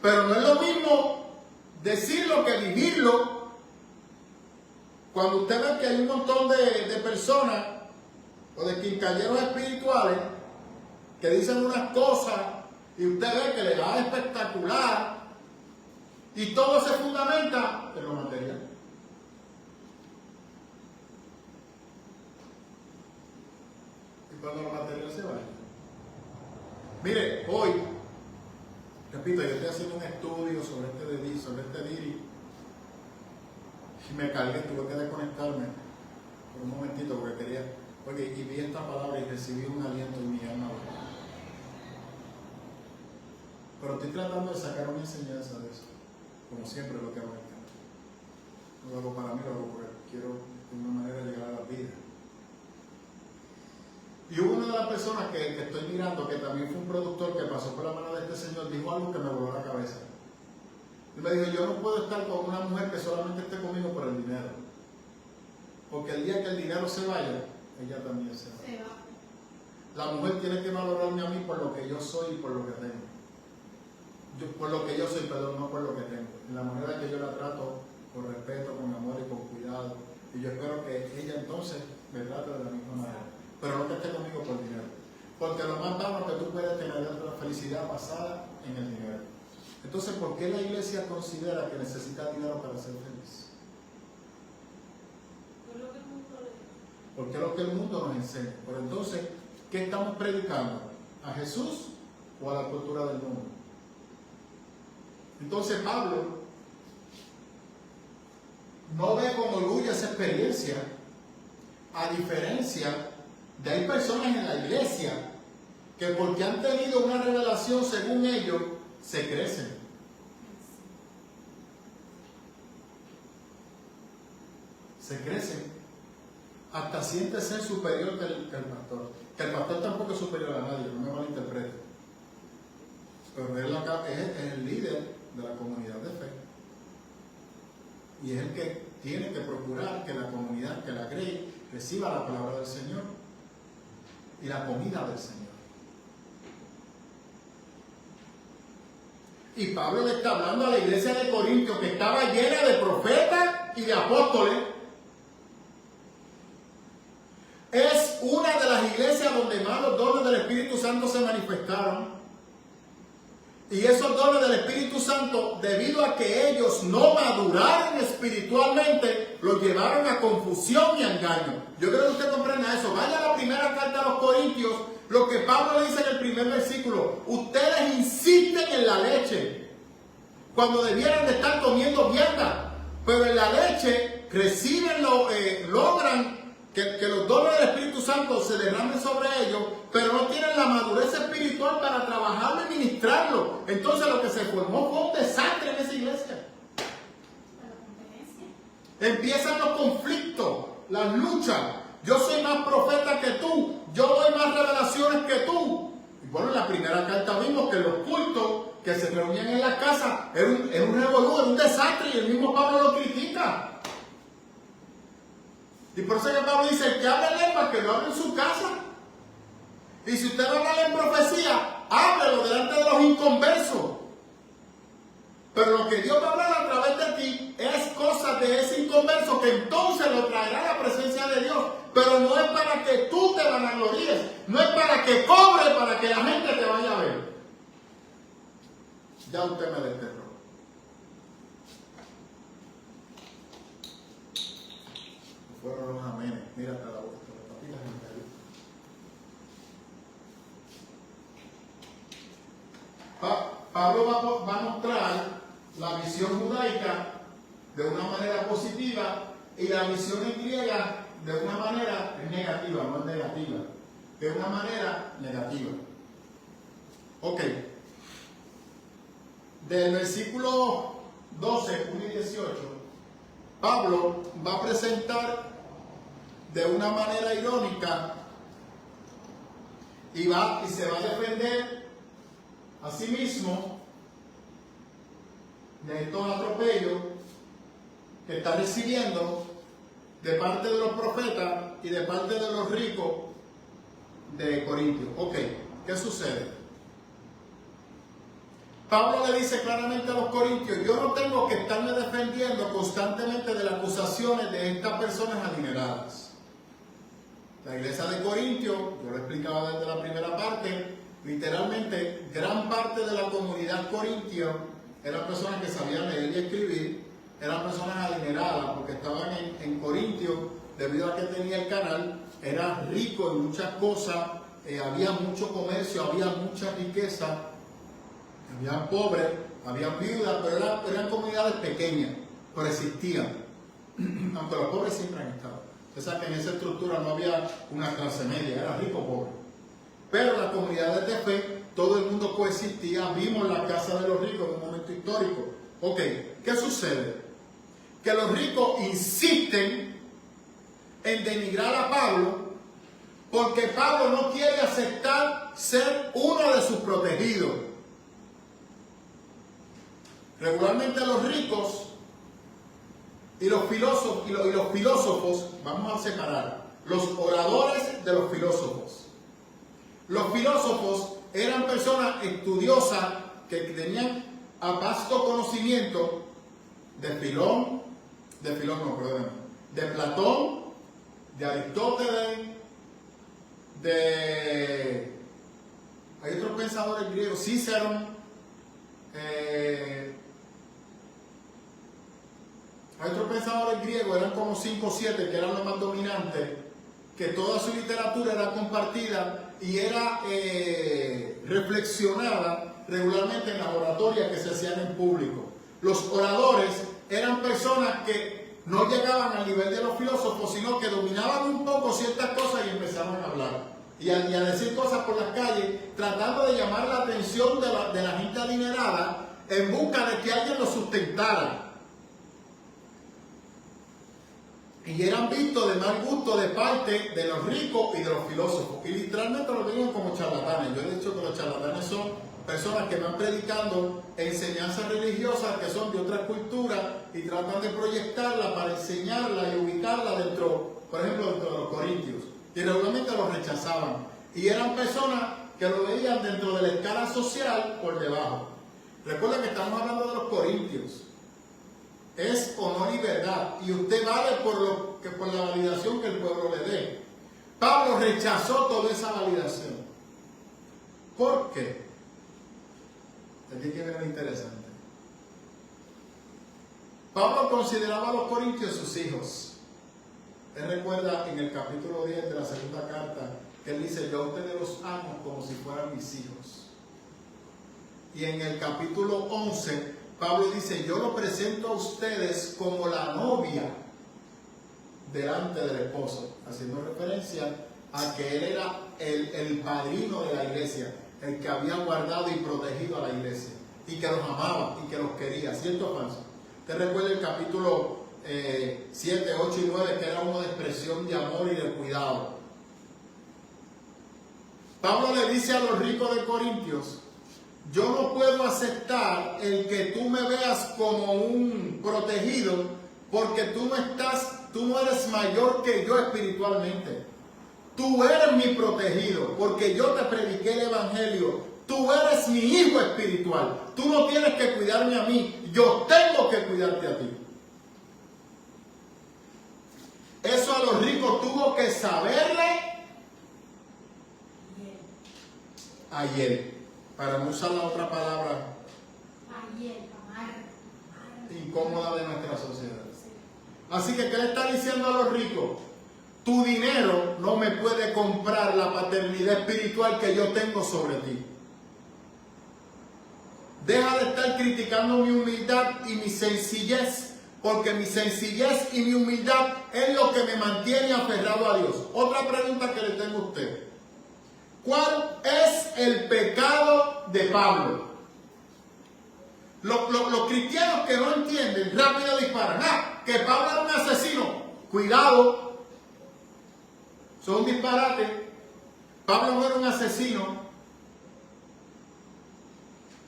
Pero no es lo mismo decirlo que vivirlo. Cuando usted ve que hay un montón de personas o de quincalleros espirituales que dicen unas cosas y usted ve que le da espectacular y todo se fundamenta en lo material. Y cuando lo material se vaya. Mire, hoy, repito, yo estoy haciendo un estudio sobre este Diri y me cargué, tuve que desconectarme por un momentito porque quería, y vi esta palabra y recibí un aliento en mi alma. Pero estoy tratando de sacar una enseñanza de eso, como siempre lo que hago acá. No lo hago para mí, lo hago porque quiero de una manera llegar a la vida. Y hubo una de las personas que estoy mirando, que también fue un productor que pasó por la mano de este señor, dijo algo que me voló la cabeza. Él me dijo, yo no puedo estar con una mujer que solamente esté conmigo por el dinero. Porque el día que el dinero se vaya, ella también se va. Se va. La mujer tiene que valorarme a mí por lo que yo soy y por lo que tengo. Por lo que yo soy, perdón, no por lo que tengo. En la manera que yo la trato, con respeto, con amor y con cuidado. Y yo espero que ella entonces me trate de la misma manera. Pero no que esté conmigo por dinero. Porque lo más vano que tú puedes tener es la felicidad basada en el dinero. Entonces, ¿por qué la iglesia considera que necesita dinero para ser feliz? Porque es lo que el mundo nos enseña. Pero entonces, ¿qué estamos predicando? ¿A Jesús o a la cultura del mundo? Entonces Pablo no ve con orgullo esa experiencia, a diferencia de hay personas en la iglesia que porque han tenido una revelación según ellos, se crecen. Se crecen. Hasta siente ser superior que el pastor. Que el pastor tampoco es superior a nadie, no me malinterprete. Pero él es el líder de la comunidad de fe. Y es el que tiene que procurar que la comunidad, que la cree, reciba la palabra del Señor y la comida del Señor. Y Pablo le está hablando a la iglesia de Corintios, que estaba llena de profetas y de apóstoles. Es una de las iglesias donde más los dones del Espíritu Santo se manifestaron. Y esos dones del Espíritu Santo, debido a que ellos no maduraron espiritualmente, los llevaron a confusión y a engaño. Yo creo que usted comprenda eso. Vaya a la primera carta a los Corintios, lo que Pablo dice en el primer versículo. Ustedes insisten en la leche, cuando debieran de estar comiendo vianda. Pero en la leche reciben, logran que los dones del Espíritu Santo se derramen sobre ellos, pero no tienen la madurez espiritual para trabajarlo y ministrarlo. Entonces lo que se formó fue un desastre en esa iglesia. Empiezan los conflictos, las luchas. Yo soy más profeta que tú, yo doy más revelaciones que tú. Y bueno, en la primera carta vimos que los cultos que se reunían en la casa era un revolú, era un desastre, y el mismo Pablo lo critica. Y por eso que Pablo dice, el que hable lengua, que lo hable en su casa. Y si usted va a hablar en profecía, háblelo delante de los inconversos. Pero lo que Dios va a hablar a través de ti es cosas de ese inconverso que entonces lo traerá a la presencia de Dios. Pero no es para que tú te vanaglories, no es para que cobre, para que la gente te vaya a ver. Ya usted me desterró. Fueron los amenes. Mira cada uno. Pablo va a mostrar la visión judaica de una manera positiva y la visión en griega de una manera negativa, no es negativa, de una manera negativa. Ok. Del versículo 12, 1 y 18, Pablo va a presentar de una manera irónica y se va a defender a sí mismo de estos atropellos que está recibiendo de parte de los profetas y de parte de los ricos de Corintios. Ok, ¿qué sucede? Pablo le dice claramente a los corintios, yo no tengo que estarme defendiendo constantemente de las acusaciones de estas personas adineradas. La iglesia de Corintios, yo lo explicaba desde la primera parte, literalmente gran parte de la comunidad corintia eran personas que sabían leer y escribir, eran personas adineradas porque estaban en Corintio, debido a que tenía el canal, era rico en muchas cosas, había mucho comercio, había mucha riqueza. Habían pobres, habían viudas, pero eran comunidades pequeñas, pero existían. Aunque los pobres siempre han estado. Usted sabe que en esa estructura no había una clase media, era rico o pobre. Pero las comunidades de fe, todo el mundo coexistía. Vimos la casa de los ricos en un momento histórico. Ok, ¿qué sucede? Que los ricos insisten en denigrar a Pablo porque Pablo no quiere aceptar ser uno de sus protegidos. Regularmente los ricos y los filósofos, vamos a separar, los oradores de los filósofos. Los filósofos eran personas estudiosas que tenían vasto conocimiento de Platón, de Aristóteles, hay otros pensadores griegos, Cícero, hay otros pensadores griegos, eran como 5 o 7 que eran los más dominantes, que toda su literatura era compartida y era reflexionada regularmente en las oratorias que se hacían en público. Los oradores eran personas que no llegaban al nivel de los filósofos, sino que dominaban un poco ciertas cosas y empezaban a hablar. Y a decir cosas por las calles, tratando de llamar la atención de la gente adinerada en busca de que alguien los sustentara. Y eran vistos de mal gusto de parte de los ricos y de los filósofos. Y literalmente lo veían como charlatanes. Yo he dicho que los charlatanes son personas que van predicando enseñanzas religiosas que son de otra cultura y tratan de proyectarla para enseñarla y ubicarla dentro, por ejemplo, dentro de los corintios. Y regularmente los rechazaban. Y eran personas que lo veían dentro de la escala social por debajo. Recuerda que estamos hablando de los corintios. Es honor y verdad. Y usted vale por la validación que el pueblo le dé. Pablo rechazó toda esa validación. ¿Por qué? Aquí hay que ver lo interesante. Pablo consideraba a los corintios sus hijos. Él recuerda en el capítulo 10 de la segunda carta que él dice, yo a ustedes los amo como si fueran mis hijos. Y en el capítulo 11, Pablo dice, yo lo presento a ustedes como la novia delante del esposo, haciendo referencia a que él era el padrino de la iglesia, el que había guardado y protegido a la iglesia, y que los amaba y que los quería, ¿cierto o falso? Te recuerda el capítulo 7, 8 y 9, que era uno de expresión de amor y de cuidado. Pablo le dice a los ricos de Corintios: yo no puedo aceptar el que tú me veas como un protegido, porque tú no eres mayor que yo espiritualmente. Tú eres mi protegido, porque yo te prediqué el evangelio. Tú eres mi hijo espiritual. Tú no tienes que cuidarme a mí, yo tengo que cuidarte a ti. Eso a los ricos tuvo que saberle ayer, para no usar la otra palabra incómoda de nuestra sociedad. Así que, ¿qué le está diciendo a los ricos? Tu dinero no me puede comprar la paternidad espiritual que yo tengo sobre ti. Deja de estar criticando mi humildad y mi sencillez, porque mi sencillez y mi humildad es lo que me mantiene aferrado a Dios. Otra pregunta que le tengo a usted: ¿cuál es el pecado de Pablo? Los cristianos que no entienden rápido disparan. Que Pablo era un asesino. Cuidado, son un disparate. Pablo no era un asesino.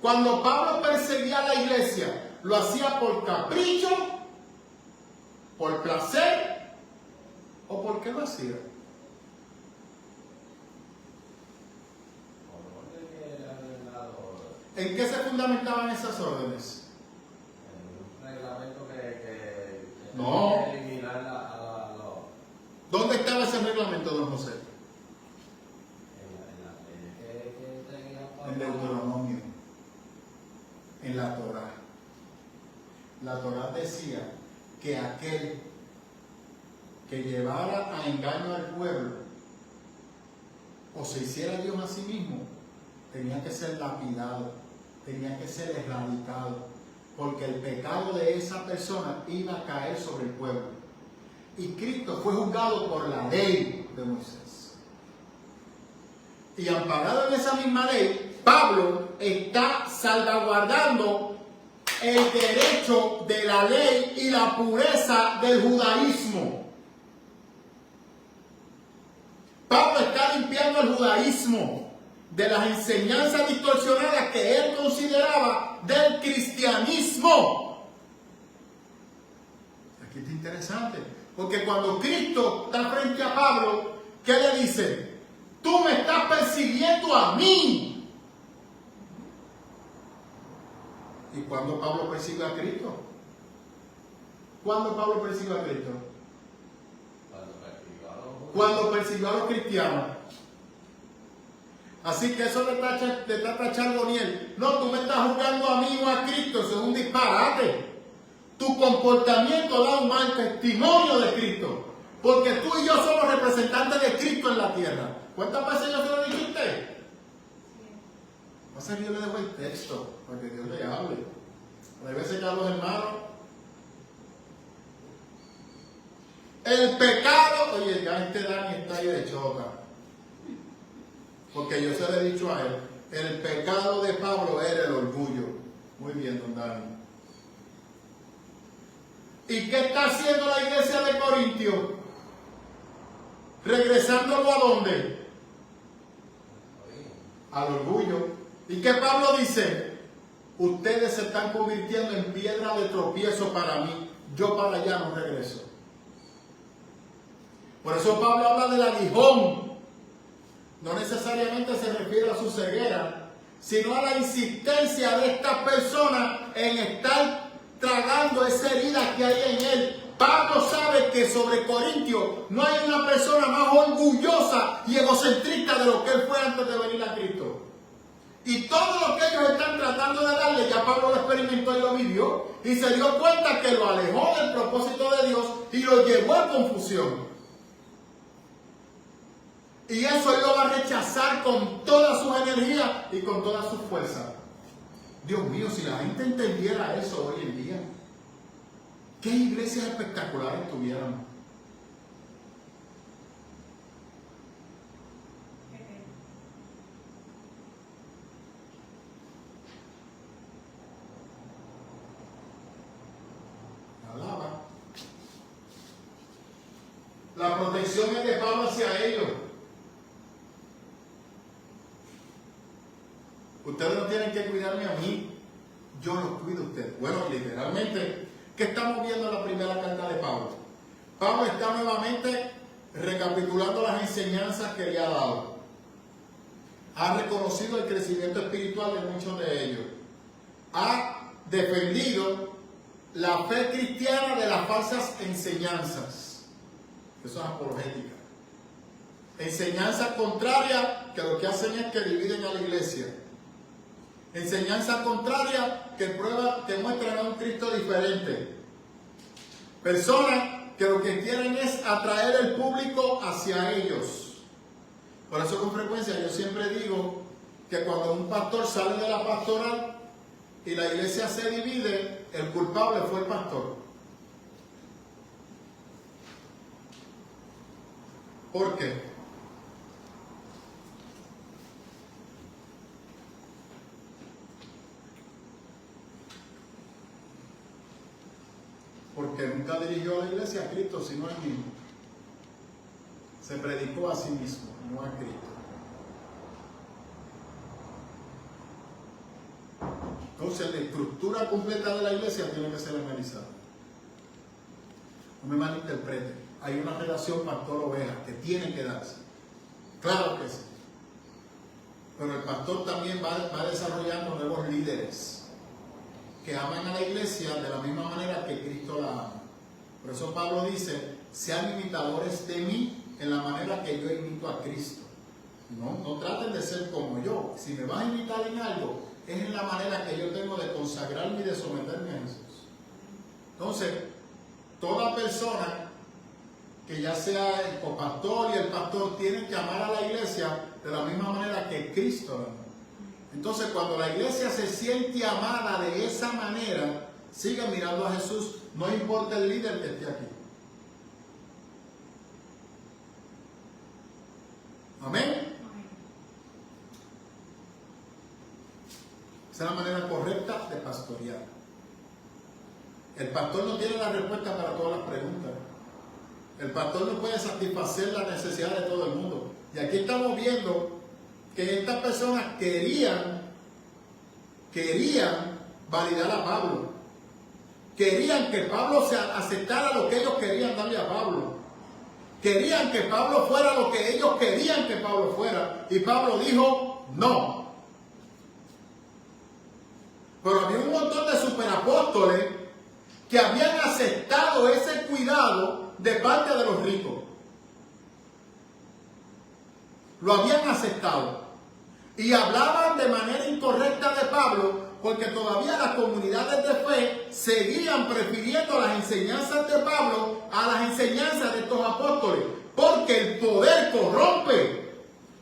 Cuando Pablo perseguía a la iglesia, lo hacía por capricho, por placer, o por qué lo hacía. ¿En qué se fundamentaban esas órdenes? En un reglamento que No. eliminar ¿Dónde estaba ese reglamento, don José? En Deuteronomio, en la Torá. La Torá decía que aquel que llevara a engaño al pueblo o se hiciera Dios a sí mismo, tenía que ser lapidado, tenía que ser erradicado, porque el pecado de esa persona iba a caer sobre el pueblo. Y Cristo fue juzgado por la ley de Moisés. Y amparado en esa misma ley, Pablo está salvaguardando el derecho de la ley y la pureza del judaísmo. Pablo está limpiando el judaísmo de las enseñanzas distorsionadas que él consideraba del cristianismo. Aquí está interesante, porque cuando Cristo está frente a Pablo, ¿qué le dice? Tú me estás persiguiendo a mí. ¿Y cuándo Pablo persiguió a Cristo? ¿Cuándo Pablo persiguió a Cristo? Cuando persiguió a los cristianos. Así que eso le está tachando Boniel. No, tú me estás juzgando a mí o a Cristo. Eso es un disparate. Tu comportamiento da un mal testimonio de Cristo. Porque tú y yo somos representantes de Cristo en la tierra. ¿Cuántas veces yo se lo dije a usted? Pasa que yo le dejo el texto para que Dios le hable. Hay veces que a los hermanos, el pecado, oye, ya este Dani está ahí de choca. Porque yo se lo he dicho a él, el pecado de Pablo era el orgullo. Muy bien, don Dani. ¿Y qué está haciendo la iglesia de Corintio? ¿Regresándolo a dónde? Al orgullo. ¿Y qué Pablo dice? Ustedes se están convirtiendo en piedra de tropiezo para mí. Yo para allá no regreso. Por eso Pablo habla del aguijón. No necesariamente se refiere a su ceguera, sino a la insistencia de esta persona en estar tragando esa herida que hay en él. Pablo sabe que sobre Corintio no hay una persona más orgullosa y egocentrista de lo que él fue antes de venir a Cristo. Y todo lo que ellos están tratando de darle, ya Pablo lo experimentó y lo vivió, y se dio cuenta que lo alejó del propósito de Dios y lo llevó a confusión. Y eso él lo va a rechazar con todas sus energías y con toda su fuerza. Dios mío, si la gente entendiera eso hoy en día, ¿qué iglesias espectaculares tuviéramos? Alaba. La protección es de Pablo hacia ellos. Ustedes no tienen que cuidarme a mí, yo los cuido a ustedes. Bueno, literalmente, ¿qué estamos viendo en la primera carta de Pablo? Pablo está nuevamente recapitulando las enseñanzas que le ha dado. Ha reconocido el crecimiento espiritual de muchos de ellos. Ha defendido la fe cristiana de las falsas enseñanzas. Eso es apologética. Enseñanzas contrarias que lo que hacen es que dividen a la iglesia. Enseñanzas contrarias que muestran a un Cristo diferente. Personas que lo que quieren es atraer el público hacia ellos. Por eso con frecuencia yo siempre digo que cuando un pastor sale de la pastoral y la iglesia se divide, el culpable fue el pastor. ¿Por qué? Porque nunca dirigió a la iglesia a Cristo, sino a él mismo. Se predicó a sí mismo, no a Cristo. Entonces, la estructura completa de la iglesia tiene que ser analizada. No me malinterpreten. Hay una relación pastor-oveja que tiene que darse. Claro que sí. Pero el pastor también va desarrollando nuevos líderes que aman a la iglesia de la misma manera que Cristo la ama. Por eso Pablo dice, sean imitadores de mí en la manera que yo imito a Cristo. No traten de ser como yo. Si me vas a imitar en algo, es en la manera que yo tengo de consagrarme y de someterme a Jesús. Entonces, toda persona que ya sea el copastor y el pastor tienen que amar a la iglesia de la misma manera que Cristo la ama. Entonces, cuando la iglesia se siente amada de esa manera, sigan mirando a Jesús, no importa el líder que esté aquí. Amén. Esa es la manera correcta de pastorear. El pastor no tiene la respuesta para todas las preguntas. El pastor no puede satisfacer la necesidad de todo el mundo. Y aquí estamos viendo que estas personas querían validar a Pablo. Querían que Pablo se aceptara lo que ellos querían darle a Pablo. Querían que Pablo fuera lo que ellos querían que Pablo fuera. Y Pablo dijo, no. Pero había un montón de superapóstoles que habían aceptado ese cuidado de parte de los ricos. Lo habían aceptado. Y hablaban de manera incorrecta de Pablo, porque todavía las comunidades de fe seguían prefiriendo las enseñanzas de Pablo a las enseñanzas de estos apóstoles, porque el poder corrompe.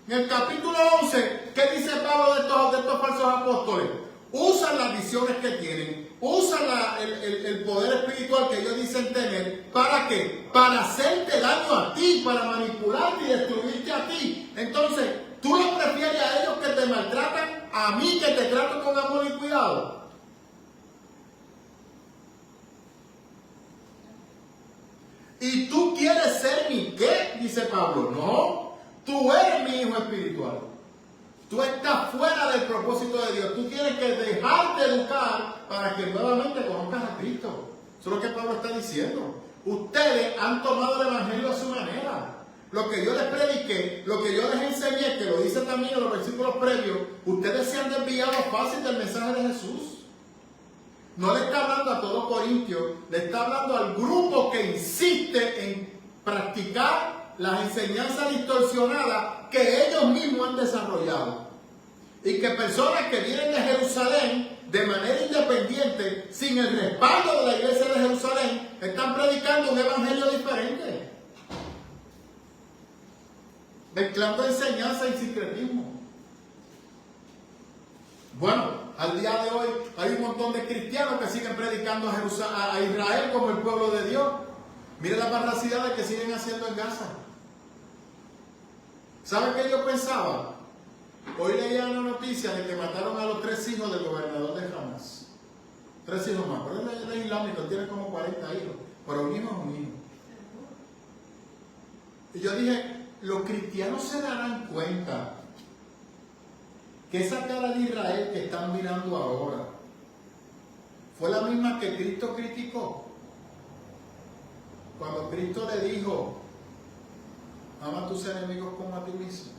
En el capítulo 11, ¿qué dice Pablo de estos falsos apóstoles? Usan las visiones que tienen, usan el poder espiritual que ellos dicen tener. ¿Para qué? Para hacerte daño a ti, para manipularte y destruirte a ti. Entonces, ¿tú los prefieres a ellos que te maltratan, a mí que te trato con amor y cuidado? ¿Y tú quieres ser mi qué? Dice Pablo. No, tú eres mi hijo espiritual. Tú estás fuera del propósito de Dios. Tú tienes que dejarte educar para que nuevamente conozcas a Cristo. Eso es lo que Pablo está diciendo. Ustedes han tomado el evangelio a su manera. Lo que yo les prediqué, lo que yo les enseñé, que lo dice también en los versículos previos, ustedes se han desviado fácil del mensaje de Jesús. No le está hablando a todo Corintio, le está hablando al grupo que insiste en practicar las enseñanzas distorsionadas que ellos mismos han desarrollado. Y que personas que vienen de Jerusalén de manera independiente, sin el respaldo de la iglesia de Jerusalén, están predicando un evangelio diferente. Mezclando enseñanza y sincretismo. Bueno, al día de hoy hay un montón de cristianos que siguen predicando a Israel como el pueblo de Dios. Miren las barbaridades que siguen haciendo en Gaza. ¿Saben qué yo pensaba? Hoy leía una noticia de que mataron a los 3 hijos del gobernador de Hamas. 3 hijos más. Pero él es islámico, tiene como 40 hijos. Pero un hijo es un hijo. Y yo dije, los cristianos se darán cuenta que esa cara de Israel que están mirando ahora fue la misma que Cristo criticó. Cuando Cristo le dijo, ama a tus enemigos como a ti mismo.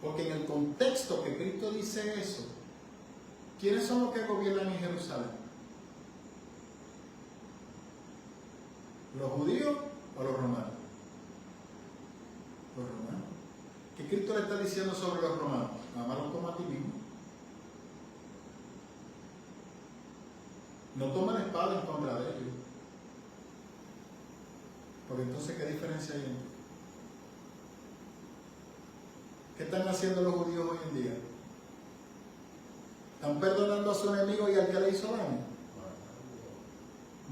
Porque en el contexto que Cristo dice eso, ¿quiénes son los que gobiernan en Jerusalén? ¿Los judíos o los romanos? Los romanos. ¿Qué Cristo le está diciendo sobre los romanos? Amarlos como a ti mismo. No tomen la espada en contra de ellos. Porque entonces, ¿qué diferencia hay entre? ¿Qué están haciendo los judíos hoy en día? ¿Están perdonando a su enemigo y al que le hizo daño?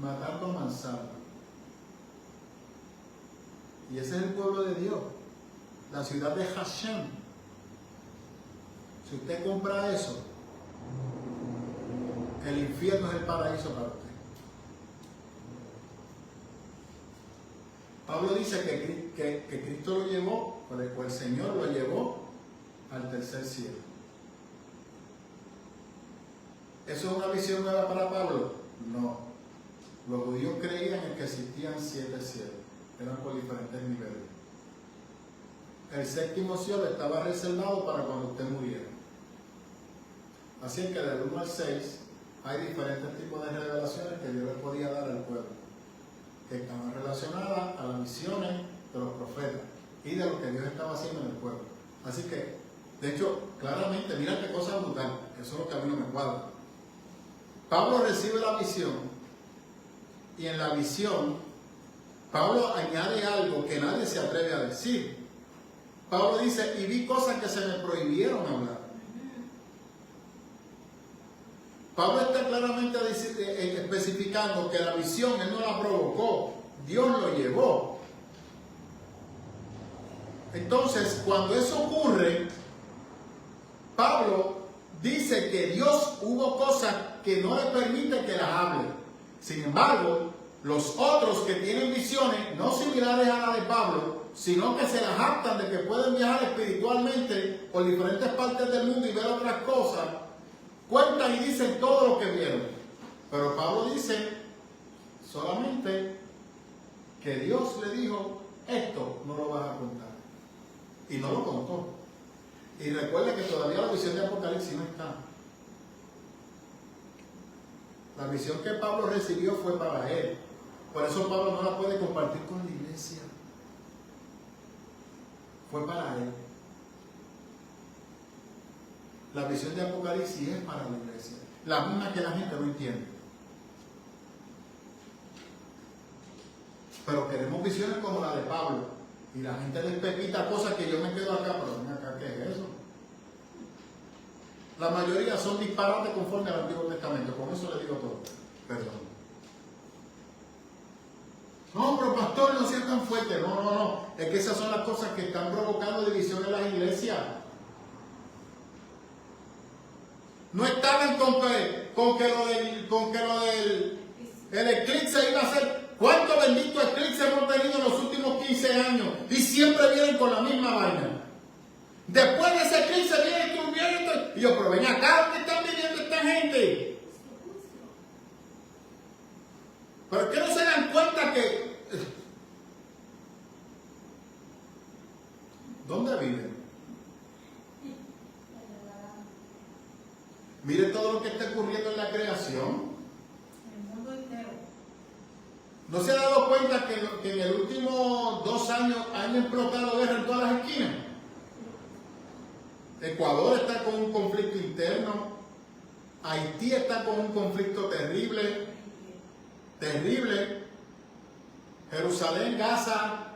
Matando a mansalva. Y ese es el pueblo de Dios, la ciudad de Hashem. Si usted compra eso, el infierno es el paraíso para usted. Pablo dice que Cristo lo llevó, o el Señor lo llevó al tercer cielo. ¿Eso es una visión nueva para Pablo? No. Los judíos creían en que existían 7 cielos. Eran por diferentes niveles. El 7º cielo estaba reservado para cuando usted muriera. Así es que del 1 al 6 hay diferentes tipos de revelaciones que Dios le podía dar al pueblo, que estaban relacionadas a las misiones de los profetas y de lo que Dios estaba haciendo en el pueblo. Así que, de hecho, claramente, mira qué cosa brutal, eso es lo que a mí no me cuadra. Pablo recibe la visión y en la visión Pablo añade algo que nadie se atreve a decir. Pablo dice, y vi cosas que se me prohibieron hablar. Pablo está claramente especificando que la visión él no la provocó, Dios lo llevó. Entonces, cuando eso ocurre, Pablo dice que Dios hubo cosas que no le permite que las hable. Sin embargo, los otros que tienen visiones no similares a la de Pablo, sino que se las jactan de que pueden viajar espiritualmente por diferentes partes del mundo y ver otras cosas, cuentan y dicen todo lo que vieron. Pero Pablo dice solamente que Dios le dijo, esto no lo vas a contar. Y no lo contó. Y recuerda que todavía la visión de Apocalipsis no está. La visión que Pablo recibió fue para él. Por eso Pablo no la puede compartir con la iglesia. Fue para él. La visión de Apocalipsis es para la iglesia. La misma que la gente no entiende. Pero queremos visiones como la de Pablo. Y la gente les pepita cosas que yo me quedo acá, pero ven acá, ¿qué es eso? La mayoría son disparates conforme al Antiguo Testamento. Con eso le digo todo. Perdón. No, pero pastor, no sea tan fuerte. No. Es que esas son las cosas que están provocando división en las iglesias. No estaban con que lo del el eclipse iba a ser. ¿Cuántos benditos eclipses hemos tenido en los últimos 15 años? Y siempre vienen con la misma vaina. Después de ese eclipse viene esto. Y yo, pero ven acá, ¿dónde están viviendo esta gente? ¿Pero es que no se dan cuenta que... ¿Dónde viven? Mire todo lo que está ocurriendo en la creación. El mundo entero. ¿No se ha dado cuenta que en el último 2 años han explotado guerra en todas las esquinas? Ecuador está con un conflicto interno. Haití está con un conflicto terrible. Jerusalén, Gaza,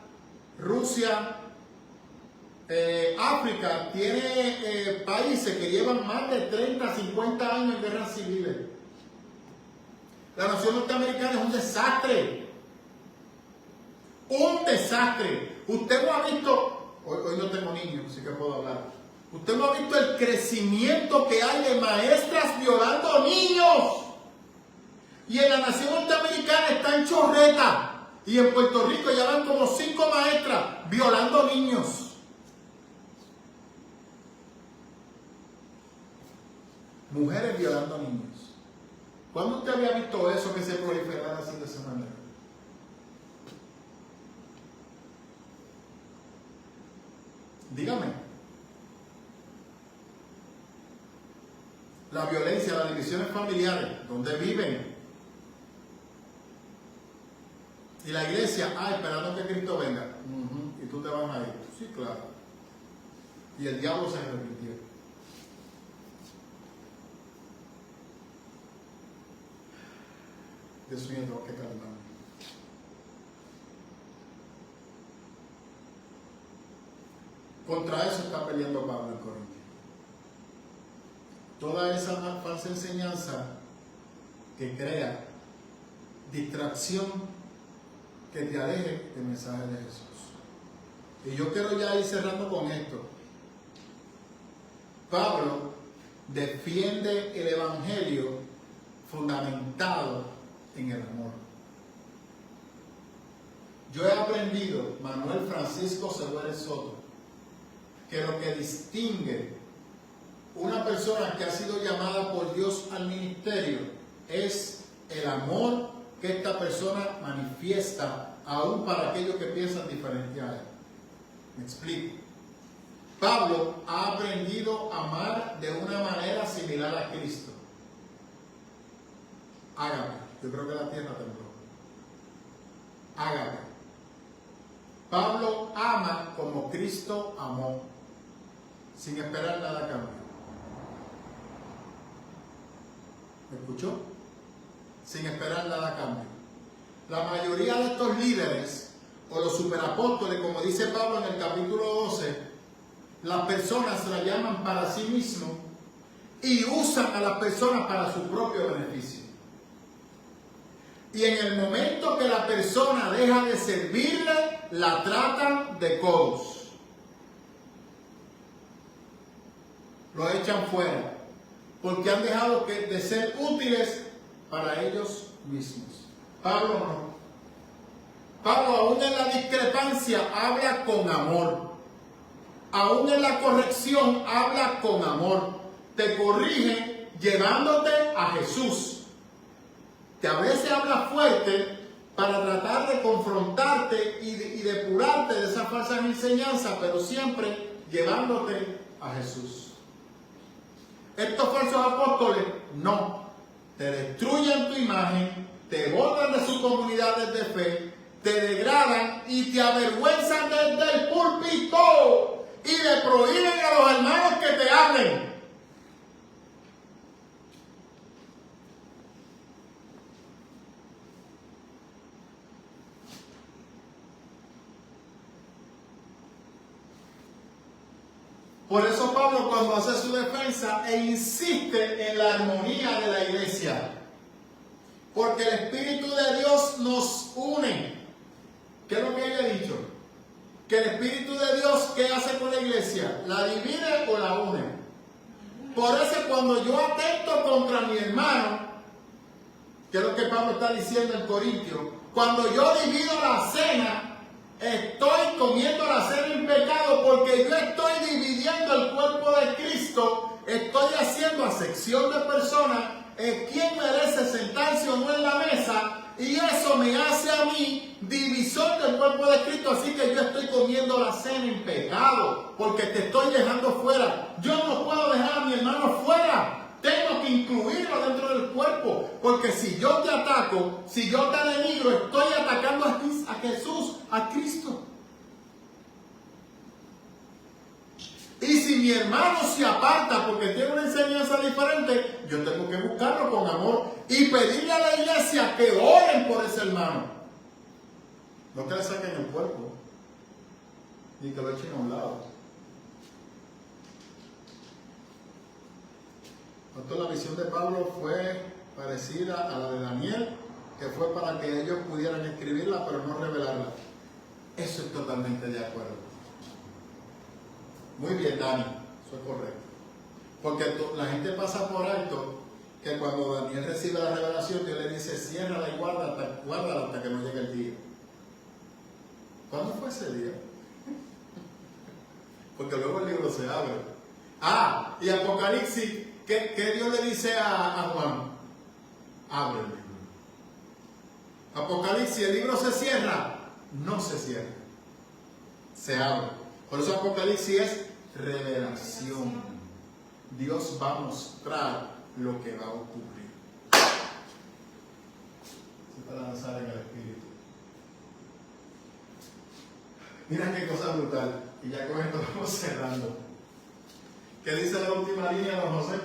Rusia, África tiene países que llevan más de 30, 50 años en guerras civiles. La nación norteamericana es un desastre. Un desastre. Usted no ha visto, hoy no tengo niños, así que puedo hablar. Usted no ha visto el crecimiento que hay de maestras violando niños. Y en la nación norteamericana está en chorreta. Y en Puerto Rico ya van como 5 maestras violando niños. Mujeres violando niños. ¿Cuándo usted había visto eso que se proliferara así de esa manera? Dígame. La violencia, las divisiones familiares, donde viven. Y la iglesia, esperando que Cristo venga. Y tú te vas a ir. Sí, claro. Y el diablo se arrepintió. Dios mío, tengo que calmarme. Contra eso está peleando Pablo en Corintios. Toda esa falsa enseñanza que crea distracción, que te aleje del mensaje de Jesús. Y yo quiero ya ir cerrando con esto. Pablo defiende el evangelio fundamentado en el amor. Yo he aprendido, Manuel Francisco Seguero Soto, que lo que distingue una persona que ha sido llamada por Dios al ministerio es el amor que esta persona manifiesta aún para aquellos que piensan diferente a él. Me explico. Pablo ha aprendido a amar de una manera similar a Cristo. Ágape. Yo creo que la tierra tembló. Ágape. Pablo ama como Cristo amó, sin esperar nada a cambio. ¿Me escuchó? Sin esperar nada a cambio. La mayoría de estos líderes, o los superapóstoles, como dice Pablo en el capítulo 12, las personas la llaman para sí mismos y usan a las personas para su propio beneficio. Y en el momento que la persona deja de servirle, la tratan de codos. Lo echan fuera, porque han dejado de ser útiles para ellos mismos. Pablo no. Pablo, aún en la discrepancia, habla con amor. Aún en la corrección, habla con amor. Te corrige llevándote a Jesús. Que a veces habla fuerte para tratar de confrontarte y depurarte de esa falsa enseñanza, pero siempre llevándote a Jesús. Estos falsos apóstoles no. Te destruyen tu imagen, te botan de sus comunidades de fe, te degradan y te avergüenzan desde el púlpito y le prohíben a los hermanos que te hablen. Por eso Pablo, cuando hace su defensa, insiste en la armonía de la iglesia. Porque el Espíritu de Dios nos une. ¿Qué es lo que ella ha dicho? Que el Espíritu de Dios, ¿qué hace con la iglesia? ¿La divide o la une? Por eso cuando yo atento contra mi hermano, que es lo que Pablo está diciendo en Corintios, cuando yo divido la cena, estoy comiendo la cena en pecado, porque yo estoy dividiendo el cuerpo de Cristo, estoy haciendo acepción de personas, quién merece sentarse o no en la mesa, y eso me hace a mí divisor del cuerpo de Cristo, así que yo estoy comiendo la cena en pecado, porque te estoy dejando fuera. Yo no puedo dejar a mi hermano fuera. Tengo que incluirlo dentro del cuerpo, porque si yo te ataco, si yo te denigro, estoy atacando a Jesús, a Cristo. Y si mi hermano se aparta porque tiene una enseñanza diferente, yo tengo que buscarlo con amor y pedirle a la iglesia que oren por ese hermano. No que le saquen el cuerpo, ni que lo echen a un lado. Entonces, la visión de Pablo fue parecida a la de Daniel, que fue para que ellos pudieran escribirla pero no revelarla. Eso es totalmente de acuerdo. Muy bien, Dani, eso es correcto. Porque la gente pasa por alto que cuando Daniel recibe la revelación, Dios le dice, ciérrala y guárdala hasta que no llegue el día. ¿Cuándo fue ese día? Porque luego el libro se abre. Ah, y Apocalipsis, ¿qué Dios le dice a Juan? Abre el libro. Apocalipsis, ¿el libro se cierra? No se cierra. Se abre. Por eso Apocalipsis es revelación. Dios va a mostrar lo que va a ocurrir. Se para lanzar en el espíritu. Mira qué cosa brutal. Y ya con esto vamos cerrando. ¿Qué dice la última línea, don José?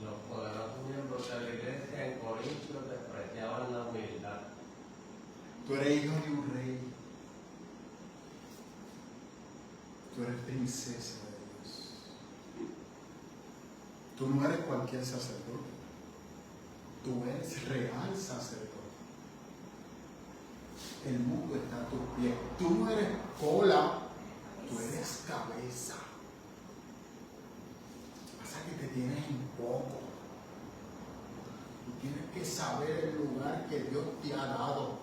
Los poderosos miembros de la iglesia en Corinto despreciaban la humildad. Tú eres hijo de un rey. Tú eres princesa de Dios. Tú no eres cualquier sacerdote. Tú eres real sacerdote. El mundo está a tus pies. Tú no eres cola, tú eres cabeza. Pasa que te tienes en poco. Tú tienes que saber el lugar que Dios te ha dado.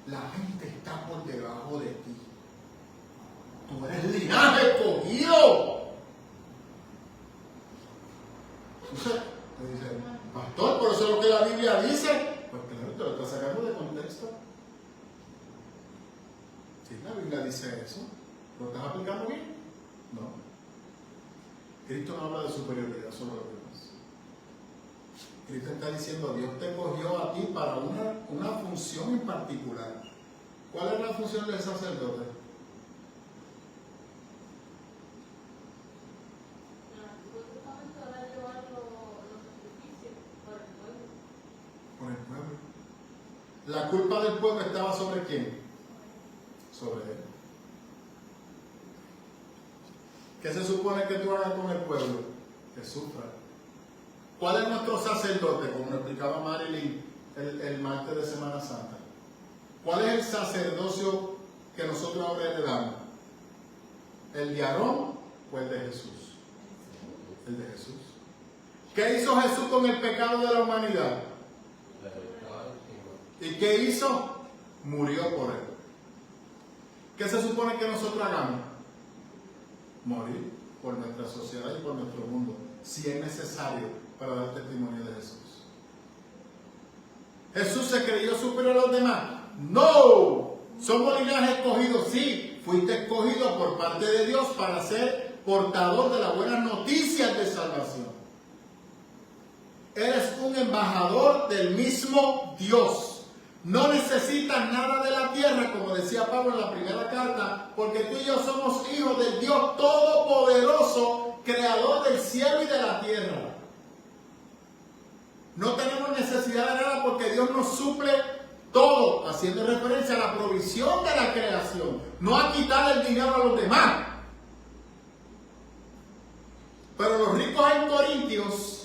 La gente está por debajo de ti. Tú eres linaje escogido. Entonces, te dice, pastor, por eso es lo que la Biblia dice. Pues claro, te lo estás sacando de contexto. Sí, la Biblia dice eso. ¿Lo estás aplicando bien? No. Cristo no habla de superioridad sobre los demás. Cristo está diciendo, Dios te cogió a ti para una función en particular. ¿Cuál es la función del sacerdote? Por el pueblo. La culpa del pueblo estaba sobre quién? Sobre él. ¿Qué se supone que tú hagas con el pueblo? Que sufra. ¿Cuál es nuestro sacerdote? Como lo explicaba Marilyn el martes de Semana Santa. ¿Cuál es el sacerdocio que nosotros ahora heredamos? ¿El de Aarón o el de Jesús? El de Jesús. ¿Qué hizo Jesús con el pecado de la humanidad? ¿Y qué hizo? Murió por él. ¿Qué se supone que nosotros hagamos? Morir por nuestra sociedad y por nuestro mundo, si es necesario para dar testimonio de Jesús. ¿Jesús se creyó superior a los demás? ¡No! Somos linaje escogidos, sí. Fuiste escogido por parte de Dios para ser portador de las buenas noticias de salvación. Eres un embajador del mismo Dios. No necesitas nada de la tierra, como decía Pablo en la primera carta, porque tú y yo somos hijos del Dios Todopoderoso, creador del cielo y de la tierra. No tenemos necesidad de nada porque Dios nos suple todo, haciendo referencia a la provisión de la creación, no a quitar el dinero a los demás. Pero los ricos en Corintios,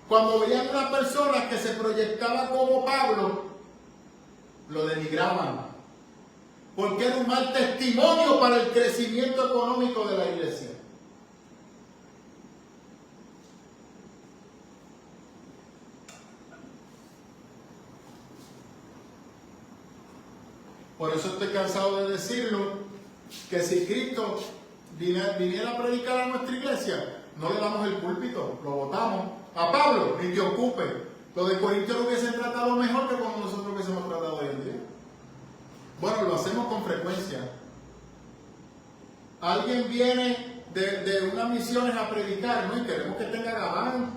cuando veían una persona que se proyectaba como Pablo, lo denigraban, porque era un mal testimonio para el crecimiento económico de la iglesia. Por eso estoy cansado de decirlo, que si Cristo viniera a predicar a nuestra iglesia, no le damos el púlpito, lo botamos. A Pablo, ni te ocupe. Los de Corinto lo hubiesen tratado mejor que como nosotros hubiésemos tratado hoy en día. Bueno, lo hacemos con frecuencia. Alguien viene de unas misiones a predicar, ¿no? Y queremos que tenga gabán,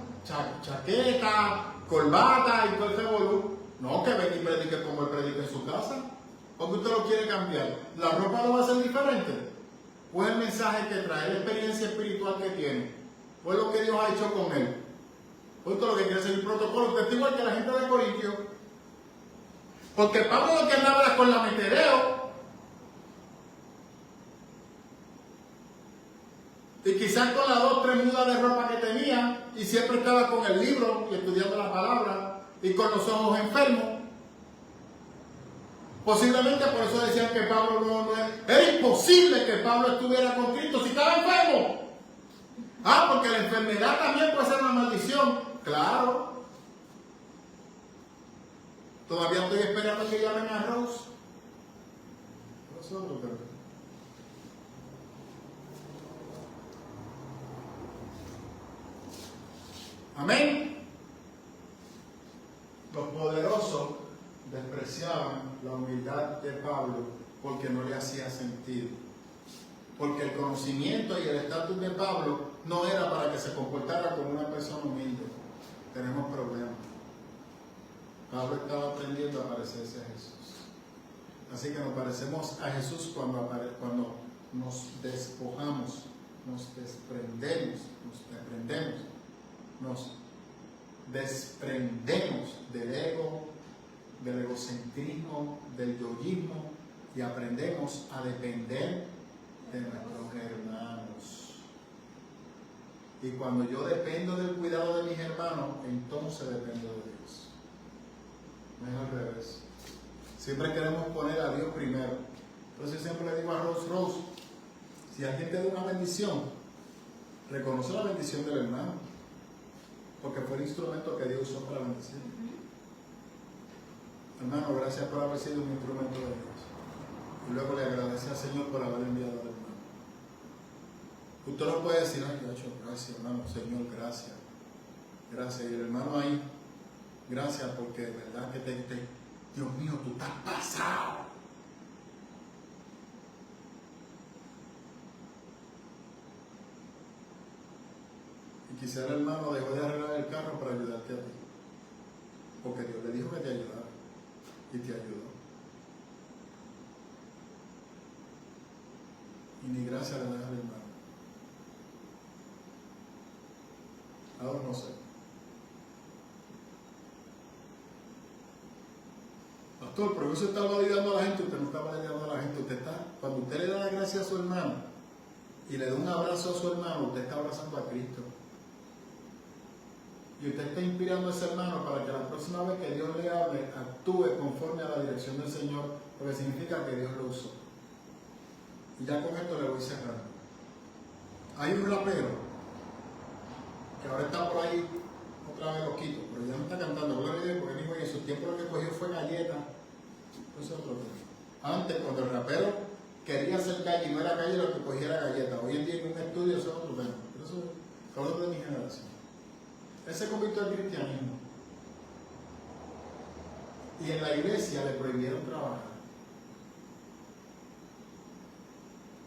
chaqueta, corbata y todo ese revolú. No, que venga y predique como él predica en su casa. ¿O que usted lo quiere cambiar? ¿La ropa lo va a hacer diferente? ¿O es el mensaje que trae, la experiencia espiritual que tiene? ¿O es lo que Dios ha hecho con él? Esto es lo que quiere ser el protocolo. Usted está igual que la gente de Corintio. Porque Pablo lo que andaba era con la metereo. Y quizás con las 2 o 3 mudas de ropa que tenía. Y siempre estaba con el libro y estudiando la palabra. Y con los ojos enfermos. Posiblemente por eso decían que Pablo no era imposible que Pablo estuviera con Cristo si estaba enfermo. Ah, porque la enfermedad también puede ser una maldición. Claro. Todavía estoy esperando que llamen a Rose. es otro tema. Amén. Los poderosos despreciaban la humildad de Pablo porque no le hacía sentido. Porque el conocimiento y el estatus de Pablo no era para que se comportara como una persona humilde. Tenemos problemas. Pablo estaba aprendiendo a parecerse a Jesús. Así que nos parecemos a Jesús cuando nos despojamos, nos desprendemos del ego, del egocentrismo, del yoísmo y aprendemos a depender de nuestros hermanos. Y cuando yo dependo del cuidado de mis hermanos, entonces dependo de Dios. No es al revés. Siempre queremos poner a Dios primero. Entonces siempre le digo a Rose, si alguien te da una bendición, reconoce la bendición del hermano, porque fue el instrumento que Dios usó para bendecir. Hermano, gracias por haber sido un instrumento de Dios. Y luego le agradece al Señor por haber enviado al hermano. Usted no puede decir, ay, gracias hermano, Señor, gracias. Gracias. Y el hermano ahí, gracias porque de verdad que Dios mío, tú estás pasado. Y quizá el hermano dejó de arreglar el carro para ayudarte a ti. Porque Dios le dijo que te ayudara. Y te ayudó. Y ni gracias le das al hermano. Ahora no sé. Pastor, pero eso está validando a la gente. Usted no está validando a la gente. Cuando usted le da la gracia a su hermano y le da un abrazo a su hermano, usted está abrazando a Cristo. Y usted está inspirando a ese hermano para que la próxima vez que Dios le hable, actúe conforme a la dirección del Señor, porque significa que Dios lo usó. Y ya con esto le voy cerrando. Hay un rapero que ahora está por ahí otra vez loquito, pero ya no está cantando, porque dijo en su tiempo lo que cogió fue galleta. Eso es otro tema. Antes, cuando el rapero quería ser calle y no era calle, lo que cogía era galleta. Hoy en día en un estudio eso es otro tema. Pero eso es hablo de mi generación. Él se convirtió al cristianismo. Y en la iglesia le prohibieron trabajar.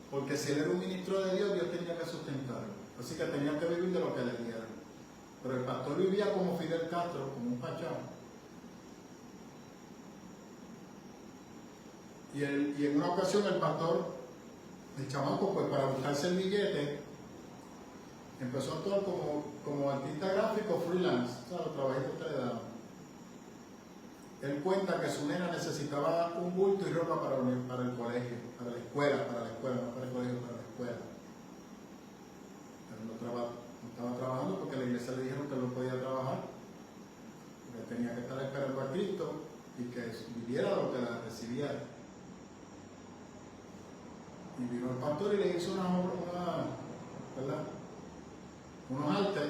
Porque si él era un ministro de Dios, Dios tenía que sustentarlo. Así que tenía que vivir de lo que le dieran. Pero el pastor vivía como Fidel Castro, como un pachá. Y en una ocasión el pastor, el chamaco, pues para buscarse el billete, empezó a actuar como artista gráfico freelance. O sea, los trabajitos que le daban. Él cuenta que su nena necesitaba un bulto y ropa para el colegio, para la escuela, no para el colegio, para la escuela. Pero no estaba trabajando porque la iglesia le dijeron que no podía trabajar, porque tenía que estar esperando a Cristo y que viviera lo que la recibiera. Y vino el pastor y le hizo unos artes,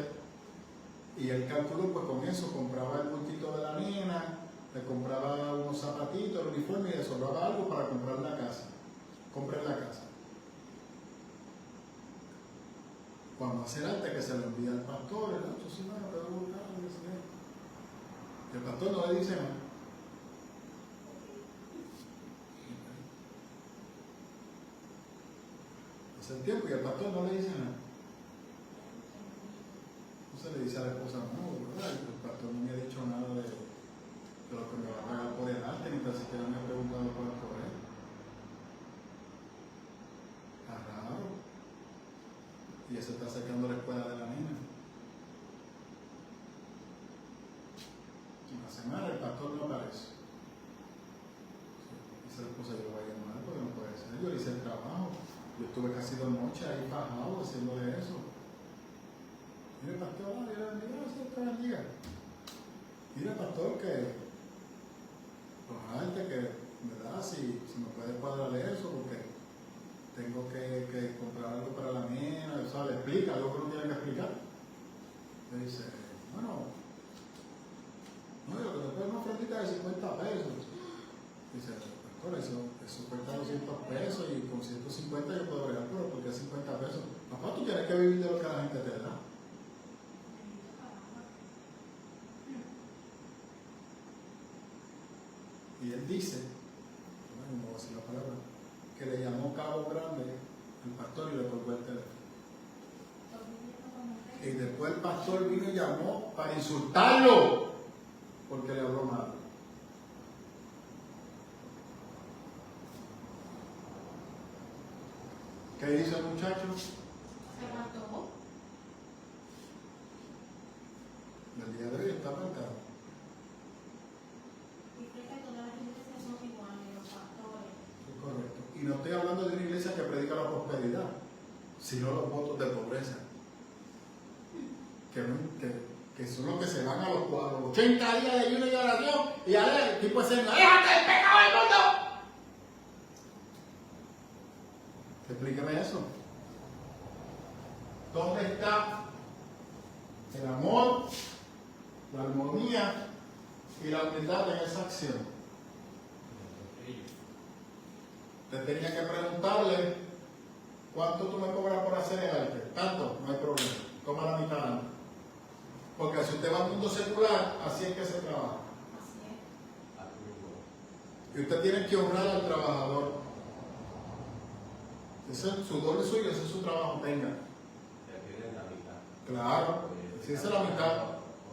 y él calculó, pues con eso compraba el bultito de la nena, le compraba unos zapatitos, el uniforme y le sobraba algo para comprar la casa. Compré la casa. Cuando hace el arte que se lo envía al pastor, el pastor no le dice nada. Hace el tiempo y el pastor no le dice nada. Entonces le dice a la esposa, no, ¿verdad? El pastor no me ha dicho nada de lo que me va a pagar por el arte, ni tan siquiera me ha preguntado por él. Está raro. Y eso está sacando la escuela de la nena. Una semana el pastor no aparece. Dice la esposa, yo lo voy a llamar porque no puede ser. Yo le hice el trabajo. Yo estuve casi 2 noches ahí bajado haciéndole eso. Mire, pastor, Dios le bendiga, Dios te bendiga. Mire, pastor, que antes que, ¿verdad? Si me puede cuadrar eso, porque tengo que comprar algo para la nena, o sea, le explica algo que no tiene que explicar. Le dice, bueno, no, yo que te puedo una ofrendita de 50 pesos. Dice, Por eso cuesta 200 pesos y con 150 yo puedo bregar, pero ¿por qué 50 pesos? Papá, tú tienes que vivir de lo que la gente te da. Y él dice, no voy a decir la palabra, que le llamó Cabo Grande al pastor y le colgó el teléfono. Y después el pastor vino y llamó para insultarlo porque le habló mal. ¿Qué dice el muchacho? Se mató. El día de hoy está marcado. Dice que todas las iglesias son iguales, los pastores. Es correcto. Y no estoy hablando de una iglesia que predica la prosperidad, sino los votos de pobreza. Que son los que se van a los 80 días de ayuno y oración y a el tipo ese, ¡déjate el pecado del mundo! Explíqueme eso. ¿Dónde está el amor, la armonía y la humildad en esa acción? Usted tenía que preguntarle, ¿cuánto tú me cobras por hacer el arte? Tanto, no hay problema. Toma la mitad antes. Porque si usted va al mundo secular, así es que se trabaja. Así es. Y usted tiene que honrar al trabajador. Ese es su doble suyo, ese es su trabajo, venga. Te piden la mitad. Claro, si esa es la mitad.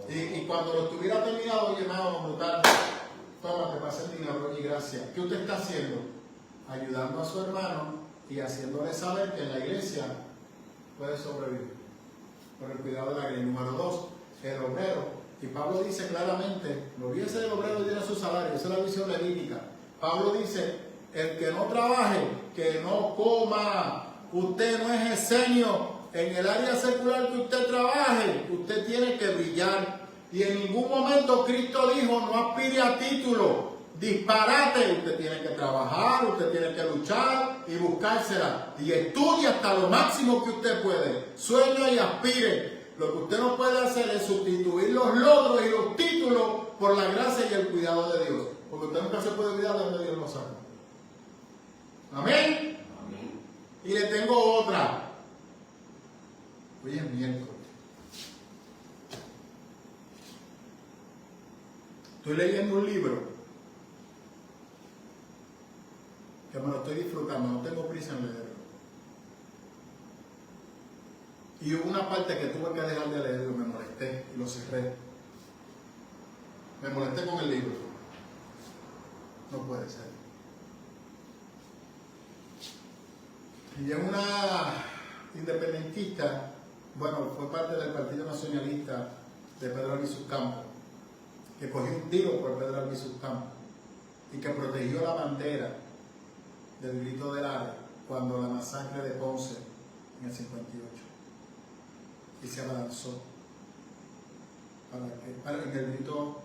Y cuando lo tuviera terminado, oye, hermano, brutal, toma, te pasa el dinero y gracias. ¿Qué usted está haciendo? Ayudando a su hermano y haciéndole saber que en la iglesia puede sobrevivir. Por el cuidado de la iglesia. Número 2, el obrero. Y Pablo dice claramente, lo olvídese del obrero tiene su salario, esa es la visión levítica. Pablo dice, el que no trabaje, que no coma. Usted no es exenio. En el área secular que usted trabaje, usted tiene que brillar. Y en ningún momento Cristo dijo, no aspire a título, disparate. Usted tiene que trabajar, usted tiene que luchar y buscársela. Y estudie hasta lo máximo que usted puede. Sueña y aspire. Lo que usted no puede hacer es sustituir los logros y los títulos por la gracia y el cuidado de Dios. Porque usted nunca se puede olvidar de donde Dios lo saca. Amén. Amén. Y le tengo otra. Hoy es miércoles. Estoy leyendo un libro que me lo estoy disfrutando, no tengo prisa en leerlo. Y hubo una parte que tuve que dejar de leerlo, me molesté y lo cerré. Me molesté con el libro. No puede ser. Y es una independentista, bueno, fue parte del Partido Nacionalista de Pedro Albizu Campos, que cogió un tiro por Pedro Albizu Campos y que protegió la bandera del grito del ARE cuando la masacre de Ponce en el 58. Y se abalanzó en el grito,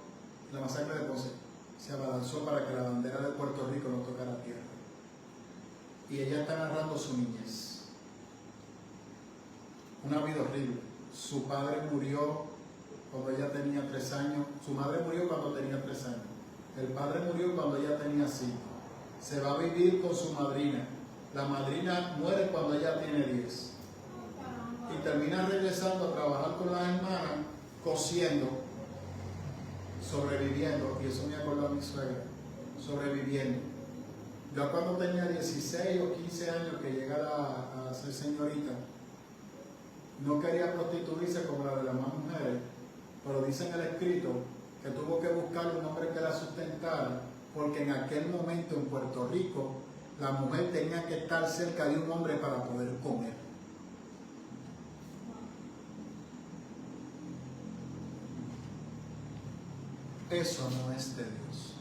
la masacre de Ponce, se abalanzó para que la bandera de Puerto Rico no tocara tierra. Y ella está narrando su niñez. Una vida horrible. Su padre murió cuando ella tenía 3 años. Su madre murió cuando tenía 3 años. El padre murió cuando ella tenía 5. Se va a vivir con su madrina. La madrina muere cuando ella tiene 10. Y termina regresando a trabajar con las hermanas, cosiendo, sobreviviendo. Y eso me acordó a mi suegra. Sobreviviendo. Yo cuando tenía 16 o 15 años que llegara a ser señorita, no quería prostituirse como la de las demás mujeres, pero dice en el escrito que tuvo que buscar un hombre que la sustentara, porque en aquel momento en Puerto Rico la mujer tenía que estar cerca de un hombre para poder comer. Eso no es de Dios.